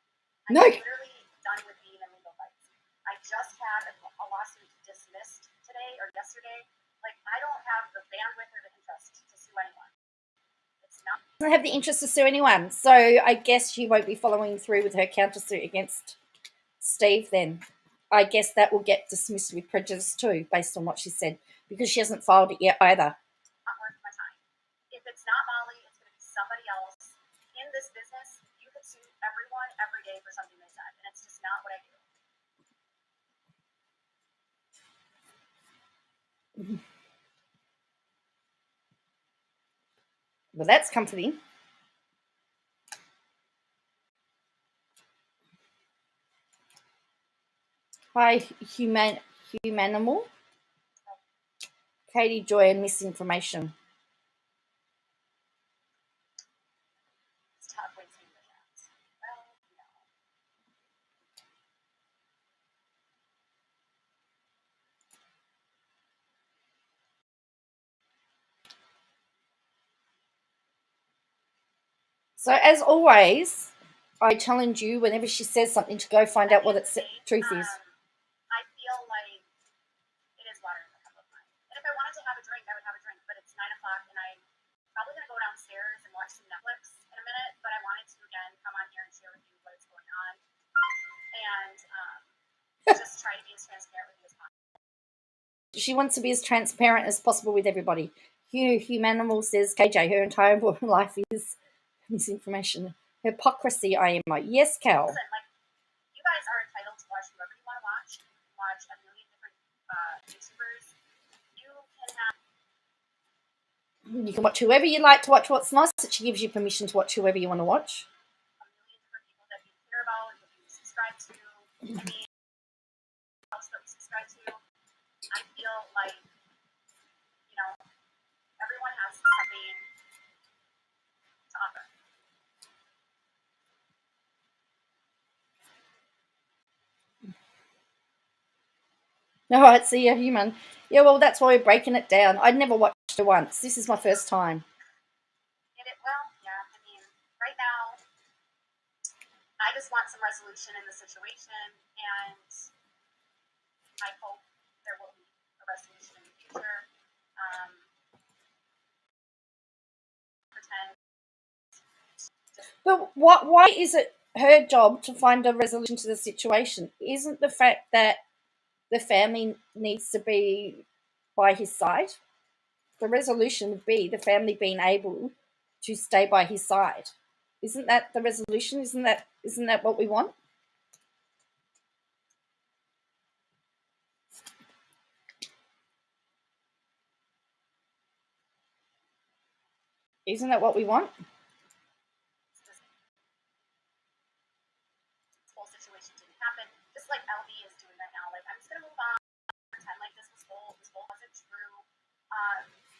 S2: I'm literally done with being in legal fights. I just had a lawsuit dismissed today or yesterday. Like, I don't have the bandwidth or the interest to sue anyone. It's
S1: doesn't have the interest to sue anyone. So I guess she won't be following through with her countersuit against Steve then. I guess that will get dismissed with prejudice too, based on what she said, because she hasn't filed it yet either.
S2: Not worth my time. If it's not Molly, it's going to be somebody else. In this business, you could sue everyone every day for something they said, and it's just not what I do.
S1: Well, that's comforting. Hi, Humanimal. Katie, Joy, and misinformation.
S2: It's tough when seeing the chats. Well, no.
S1: So as always, I challenge you whenever she says something to go find out what its truth is.
S2: I feel like it is water in the cup of mine. And if I wanted to have a drink, I would have a drink. But it's 9 o'clock, and I'm probably going to go downstairs and watch some Netflix in a minute. But I wanted to, again, come on here and share with you what is going on. And just try to be as transparent with you as possible.
S1: She wants to be as transparent as possible with everybody. Humanimal says, KJ, her entire life is misinformation. Hypocrisy, IMO. Yes, Cal.
S2: Listen, like, you guys are entitled to watch whoever you want to watch. You can watch a million different YouTubers. You can have
S1: You can watch whoever you like to watch. What's nice that she gives you permission to watch whoever you want to watch.
S2: a million different people that you care about, that you subscribe to. I mean, else that we subscribe to. I feel like, you know, everyone has something to offer.
S1: All right, so you're human. Yeah, well, that's why we're breaking it down. I'd never watched it once. This is my first time.
S2: Well, yeah, I mean, right now, I just want some resolution in the situation, and I hope there will be a resolution in the future. Pretend.
S1: But why is it her job to find a resolution to the situation? Isn't the fact that the family needs to be by his side? The resolution would be the family being able to stay by his side. Isn't that the resolution? Isn't that what we want? Isn't that what we want?
S2: This whole situation didn't happen, just like LB is doing right now. Like, I'm just gonna move on, pretend like this whole wasn't true.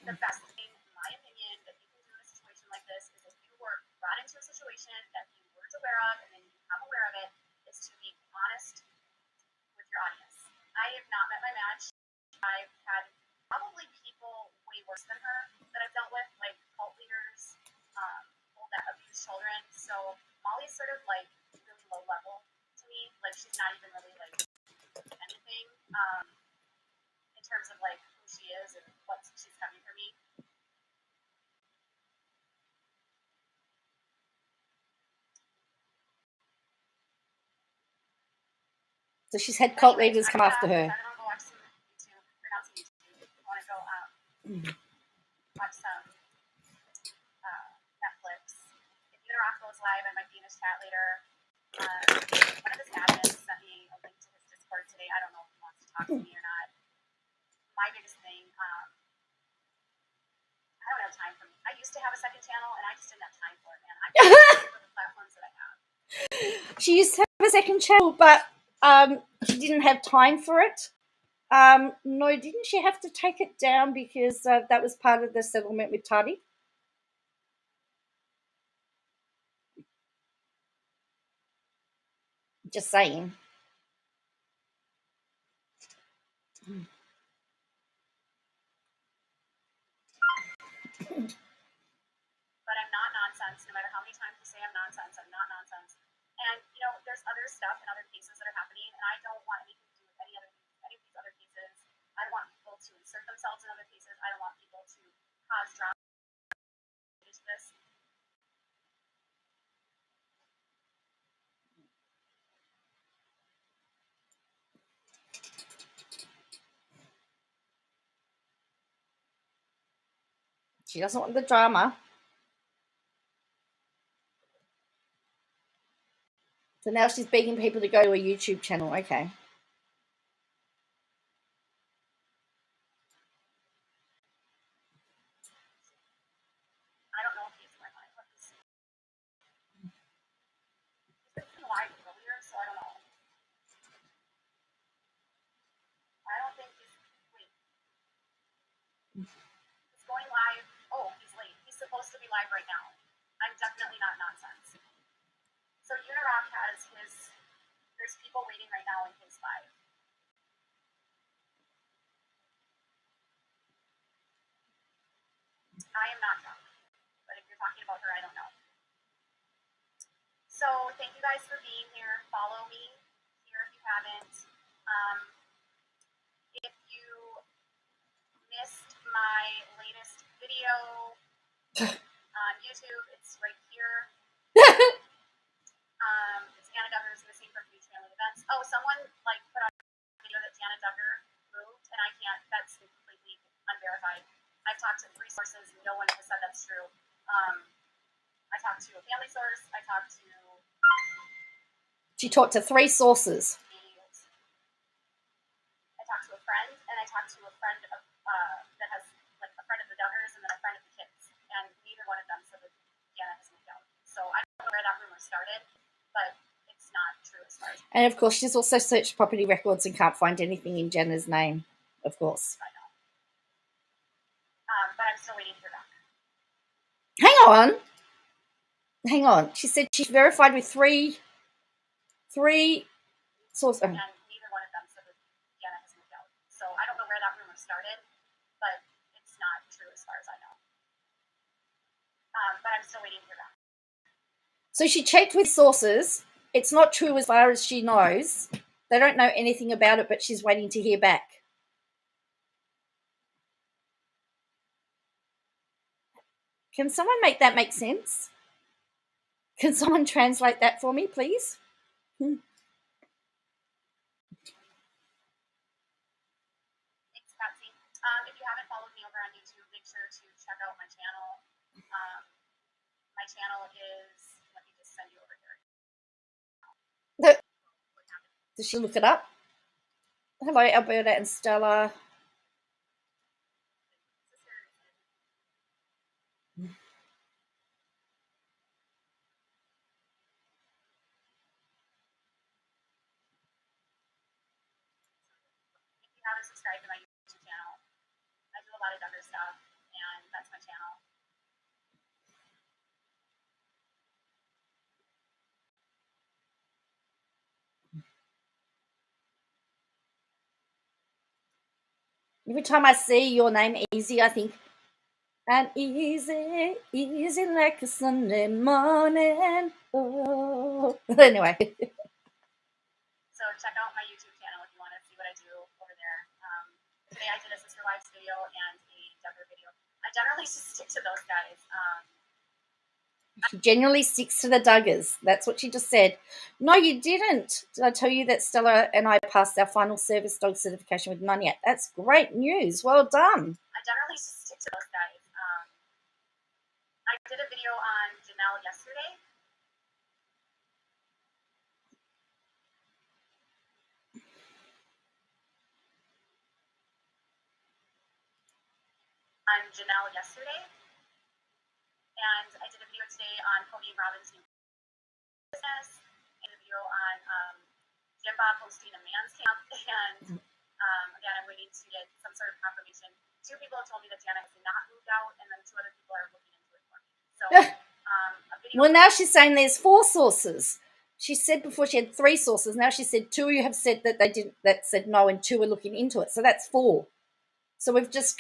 S2: The best thing, in my opinion, that you can do in a situation like this is if you were brought into a situation that you weren't aware of and then you become aware of it, is to be honest with your audience. I have not met my match. I've had probably people way worse than her that I've dealt with, like cult leaders, people that abuse children. So Molly's sort of like really low level to me. Like, she's not even really like anything in terms of like who she is and what she's coming for me.
S1: So she's had cult leaders come after her.
S2: I'm gonna go watch some YouTube, or not some YouTube. I want to go watch some Netflix. If Una Rock goes live, I might be in his chat later. One of his admins sent me a link to his Discord today. I don't know if he wants to talk to me or not. My biggest thing, I don't have time for me. I used to have a second channel, and I just didn't have time for it, man. I can't for the platforms that I have.
S1: She used to have a second channel, but she didn't have time for it. No, didn't she have to take it down because that was part of the settlement with Toddy? Just saying.
S2: But I'm not nonsense. No matter how many times you say I'm nonsense, I'm not nonsense. And you know, there's other stuff and other cases that are happening, and I don't want anything to do with any of these other cases. I don't want people to insert themselves in other cases. I don't want people to cause drama into this.
S1: She doesn't want the drama. So now she's begging people to go to a YouTube channel. Okay.
S2: I don't know if he's going live. Let's see. He's been live earlier, so I don't know. I don't think he's. Wait. He's going live. Oh, he's late. He's supposed to be live right now. I'm definitely not nonsense. So Unirock has his. There's people waiting right now in his live. I am not drunk, but if you're talking about her, I don't know. So thank you guys for being here. Follow me here if you haven't. If you missed my latest video on YouTube, it's right here. It's Anna Duggar's missing from Beach Family Events. Oh, someone put on a video that Janet Duggar moved, and I can't. That's completely unverified. I've talked to 3 sources. No one has said that's true. I talked to a family source. I talked to.
S1: She talked to 3 sources.
S2: I talked to a friend, and I talked to a friend of that has a friend of the Duggars, and then a friend of the kids, and neither one of them said that Janet has moved out. So I don't know where that rumor started, but it's not true as far as.
S1: And of course, she's also searched property records and can't find anything in Jenna's name. Of course.
S2: I know. But I'm still waiting to hear back.
S1: Hang on. She said she's verified with 3 sources.
S2: And neither one of them said that Janet has moved out. So I don't know where that rumor started, but it's not true as far as I know. But I'm still waiting to hear back.
S1: So she checked with sources. It's not true as far as she knows. They don't know anything about it, but she's waiting to hear back. Can someone make that make sense? Can someone translate that for me, please?
S2: Thanks, Patsy. If you haven't followed me over on YouTube, make sure to check out my channel. My channel is, let me just send you over here.
S1: Did she look it up? Hello, Alberta and Stella.
S2: If you haven't subscribed to my YouTube channel, I do a lot of Duggar stuff, and that's my channel.
S1: Every time I see your name, Easy, I think, and easy like a Sunday morning. Oh. Anyway.
S2: So check out my YouTube channel if you want to see what I do over there. Today I did a Sister Wives video and a Duggar video. I generally just stick to those guys.
S1: She generally sticks to the Duggars. That's what she just said. No, you didn't. Did I tell you that Stella and I passed our final service dog certification with none yet? That's great news. Well done.
S2: I generally just stick to those guys. I did a video on Janelle yesterday. And I did a video today on Cody and Robin's new business, and a video on Jim Bob hosting a man's camp, and again, I'm waiting to get some sort of confirmation. 2 people have told me that Janet has not moved out, and then 2 other people are looking into it for me. So, a video.
S1: Well, now she's saying there's 4 sources. She said before she had 3 sources. Now she said 2 you have said that they didn't. That said no, and 2 are looking into it. So that's 4. So we've just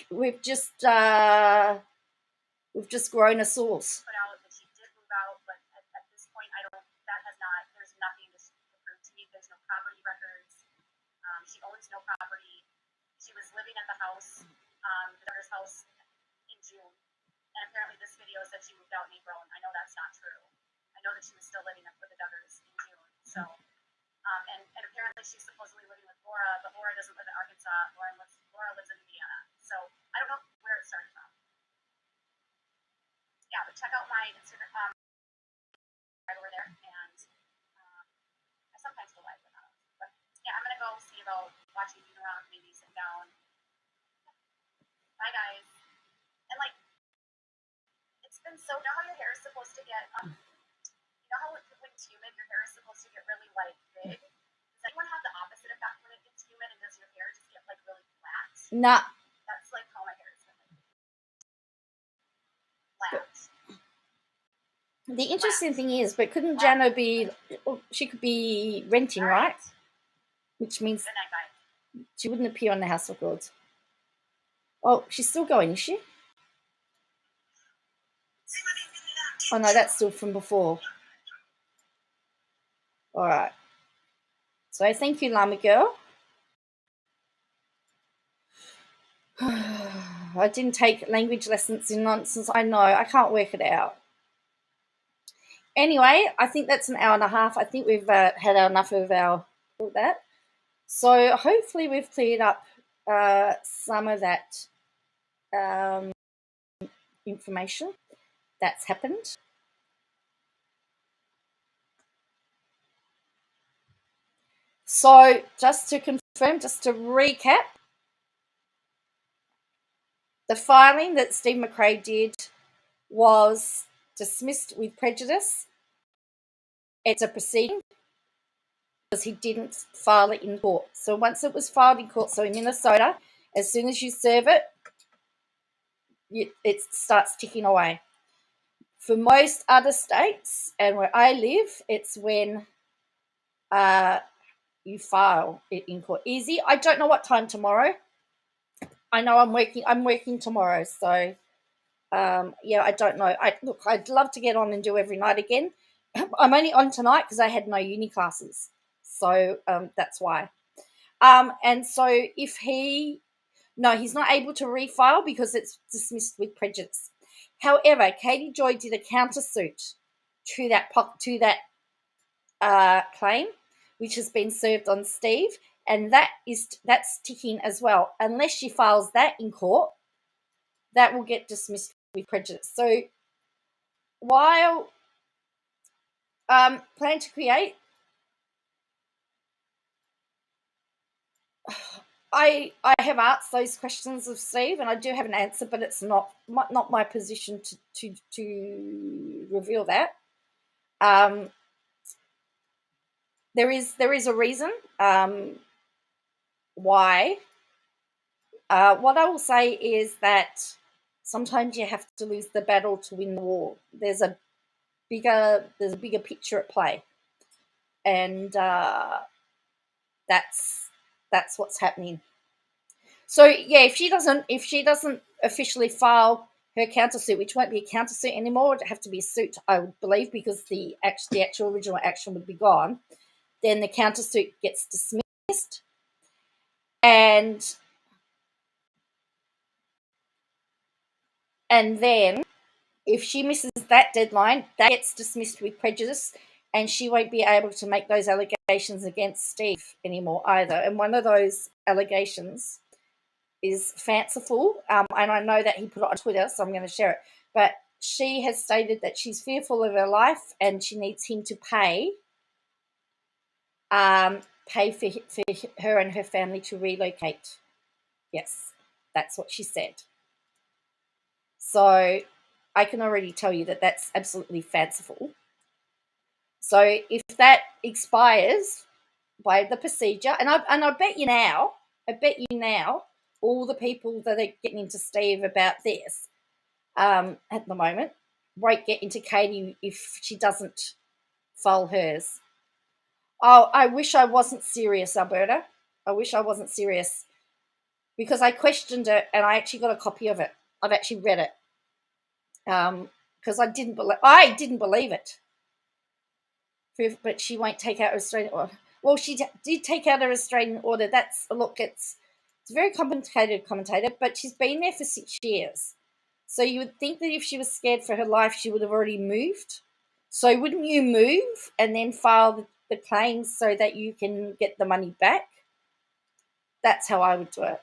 S1: grown a source.
S2: Put out that she did move out, but at this point, there's nothing to prove to me. There's no property records. She owns no property. She was living at the house, the daughter's house, in June. And apparently this video said she moved out in April, and I know that's not true. I know that she was still living with the Duggars in June. So, and apparently she's supposedly living with Laura, but Laura doesn't live in Arkansas. Laura lives in Indiana. So I don't know where it started from. yeah, but check out my Instagram right over there, and I sometimes go live with that. But yeah, I'm gonna go see about watching you around, maybe sit down. Bye guys. And like, it's been so. You know how your hair is supposed to get you know how when it's humid, your hair is supposed to get really like big. Does anyone have the opposite effect when it gets humid, and does your hair just get like really flat?
S1: Nah.
S2: That's like how my hair is been like flat.
S1: The interesting thing is, but couldn't Jano be? She could be renting, right? Which means
S2: Good night, guys.
S1: she wouldn't appear on the house records. Oh, she's still going, is she? Oh no, that's still from before. All right. So thank you, Llama Girl. I didn't take language lessons in nonsense. I know. I can't work it out. Anyway, I think that's an hour and a half. I think we've had enough of that. So hopefully we've cleared up some of that information that's happened. So just to confirm, just to recap, the filing that Steve McRae did was dismissed with prejudice. It's a proceeding because he didn't file it in court. So once it was filed in court, so in Minnesota, as soon as you serve it, it starts ticking away. For most other states, and where I live, it's when you file it in court. Easy. I don't know what time tomorrow. I know I'm working tomorrow, so yeah, I don't know. I'd love to get on and do every night again. I'm only on tonight because I had no uni classes, so that's why. And so if he's not able to refile because it's dismissed with prejudice. However, Katie Joy did a countersuit to that claim, which has been served on Steve, and that's ticking as well. Unless she files that in court, that will get dismissed with prejudice. So while Plan to Create, I have asked those questions of Steve, and I do have an answer, but it's not my position to reveal that. There is a reason why. What I will say is that sometimes you have to lose the battle to win the war. There's a bigger picture at play, and that's what's happening. So yeah, if she doesn't officially file her countersuit, which won't be a countersuit anymore, it'd have to be a suit, I would believe, because the actual original action would be gone. Then the countersuit gets dismissed, and then if she misses that deadline, that gets dismissed with prejudice, and she won't be able to make those allegations against Steve anymore either. And one of those allegations is fanciful, and I know that he put it on Twitter, so I'm going to share it. But she has stated that she's fearful of her life, and she needs him to pay for her and her family to relocate. Yes, that's what she said. So I can already tell you that that's absolutely fanciful. So if that expires by the procedure, and I bet you now, all the people that are getting into Steve about this at the moment won't get into Katie if she doesn't file hers. Oh, I wish I wasn't serious, Alberta. I wish I wasn't serious, because I questioned it and I actually got a copy of it. I've actually read it because I didn't believe it. But she won't take out her restraining order. Well, she did take out her restraining order. It's a very complicated, commentator, but she's been there for 6 years. So you would think that if she was scared for her life, she would have already moved. So wouldn't you move and then file the claims so that you can get the money back? That's how I would do it.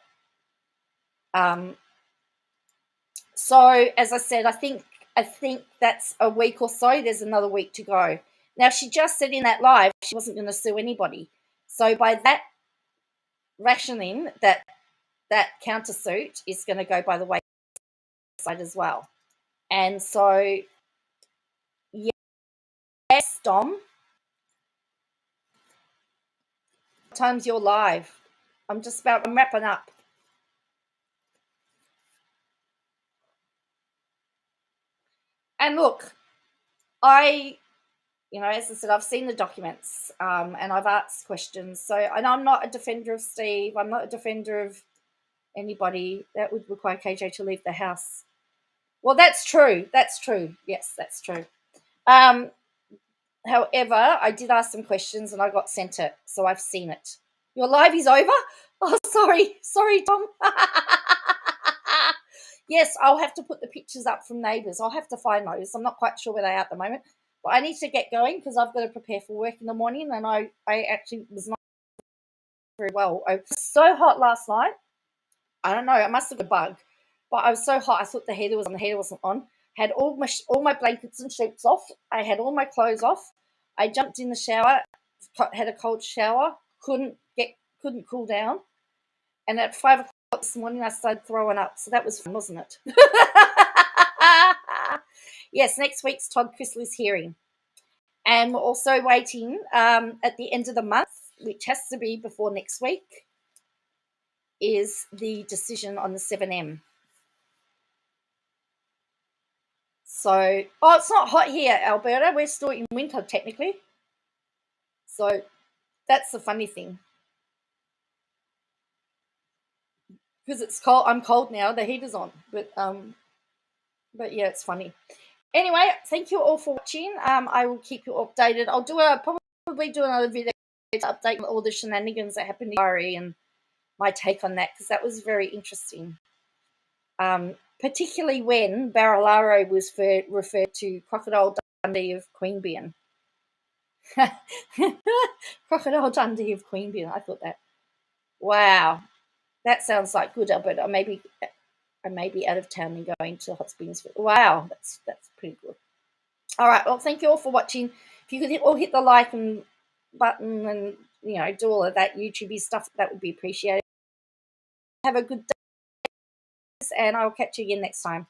S1: So as I said, I think I think that's a week or so. There's another week to go. Now, she just said in that live she wasn't going to sue anybody. So by that rationing, that countersuit is going to go by the wayside as well. And so, yes, Dom, what time's you're live? I'm wrapping up. And look, as I said, I've seen the documents and I've asked questions. So, and I'm not a defender of Steve. I'm not a defender of anybody. That would require KJ to leave the house. Well, that's true. That's true. Yes, that's true. However, I did ask some questions and I got sent it. So I've seen it. Your live is over? Oh, sorry. Sorry, Tom. Yes, I'll have to put the pictures up from neighbours. I'll have to find those. I'm not quite sure where they are at the moment. But I need to get going because I've got to prepare for work in the morning, and I actually was not very well. I was so hot last night. I don't know. I must have got a bug. But I was so hot, I thought the heater was on. The heater wasn't on. Had all my blankets and sheets off. I had all my clothes off. I jumped in the shower, had a cold shower, couldn't cool down. And at 5 o'clock this morning, I started throwing up. So that was fun, wasn't it? Yes, next week's Todd Chrisley's hearing. And we're also waiting at the end of the month, which has to be before next week, is the decision on the 7M. So, it's not hot here, Alberta. We're still in winter, technically. So, that's the funny thing. Because it's cold. I'm cold now. The heater's on. But yeah, it's funny. Anyway, thank you all for watching. I will keep you updated. I'll probably do another video to update on all the shenanigans that happened in Ari and my take on that, because that was very interesting. Particularly when Barilaro was referred to Crocodile Dundee of Queanbeyan. Crocodile Dundee of Queanbeyan. I thought that. Wow. That sounds like good, but I may be out of town and going to Hot Springs. Wow, that's pretty good. All right, well, thank you all for watching. If you could all hit the like button and do all of that YouTubey stuff, that would be appreciated. Have a good day, and I'll catch you again next time.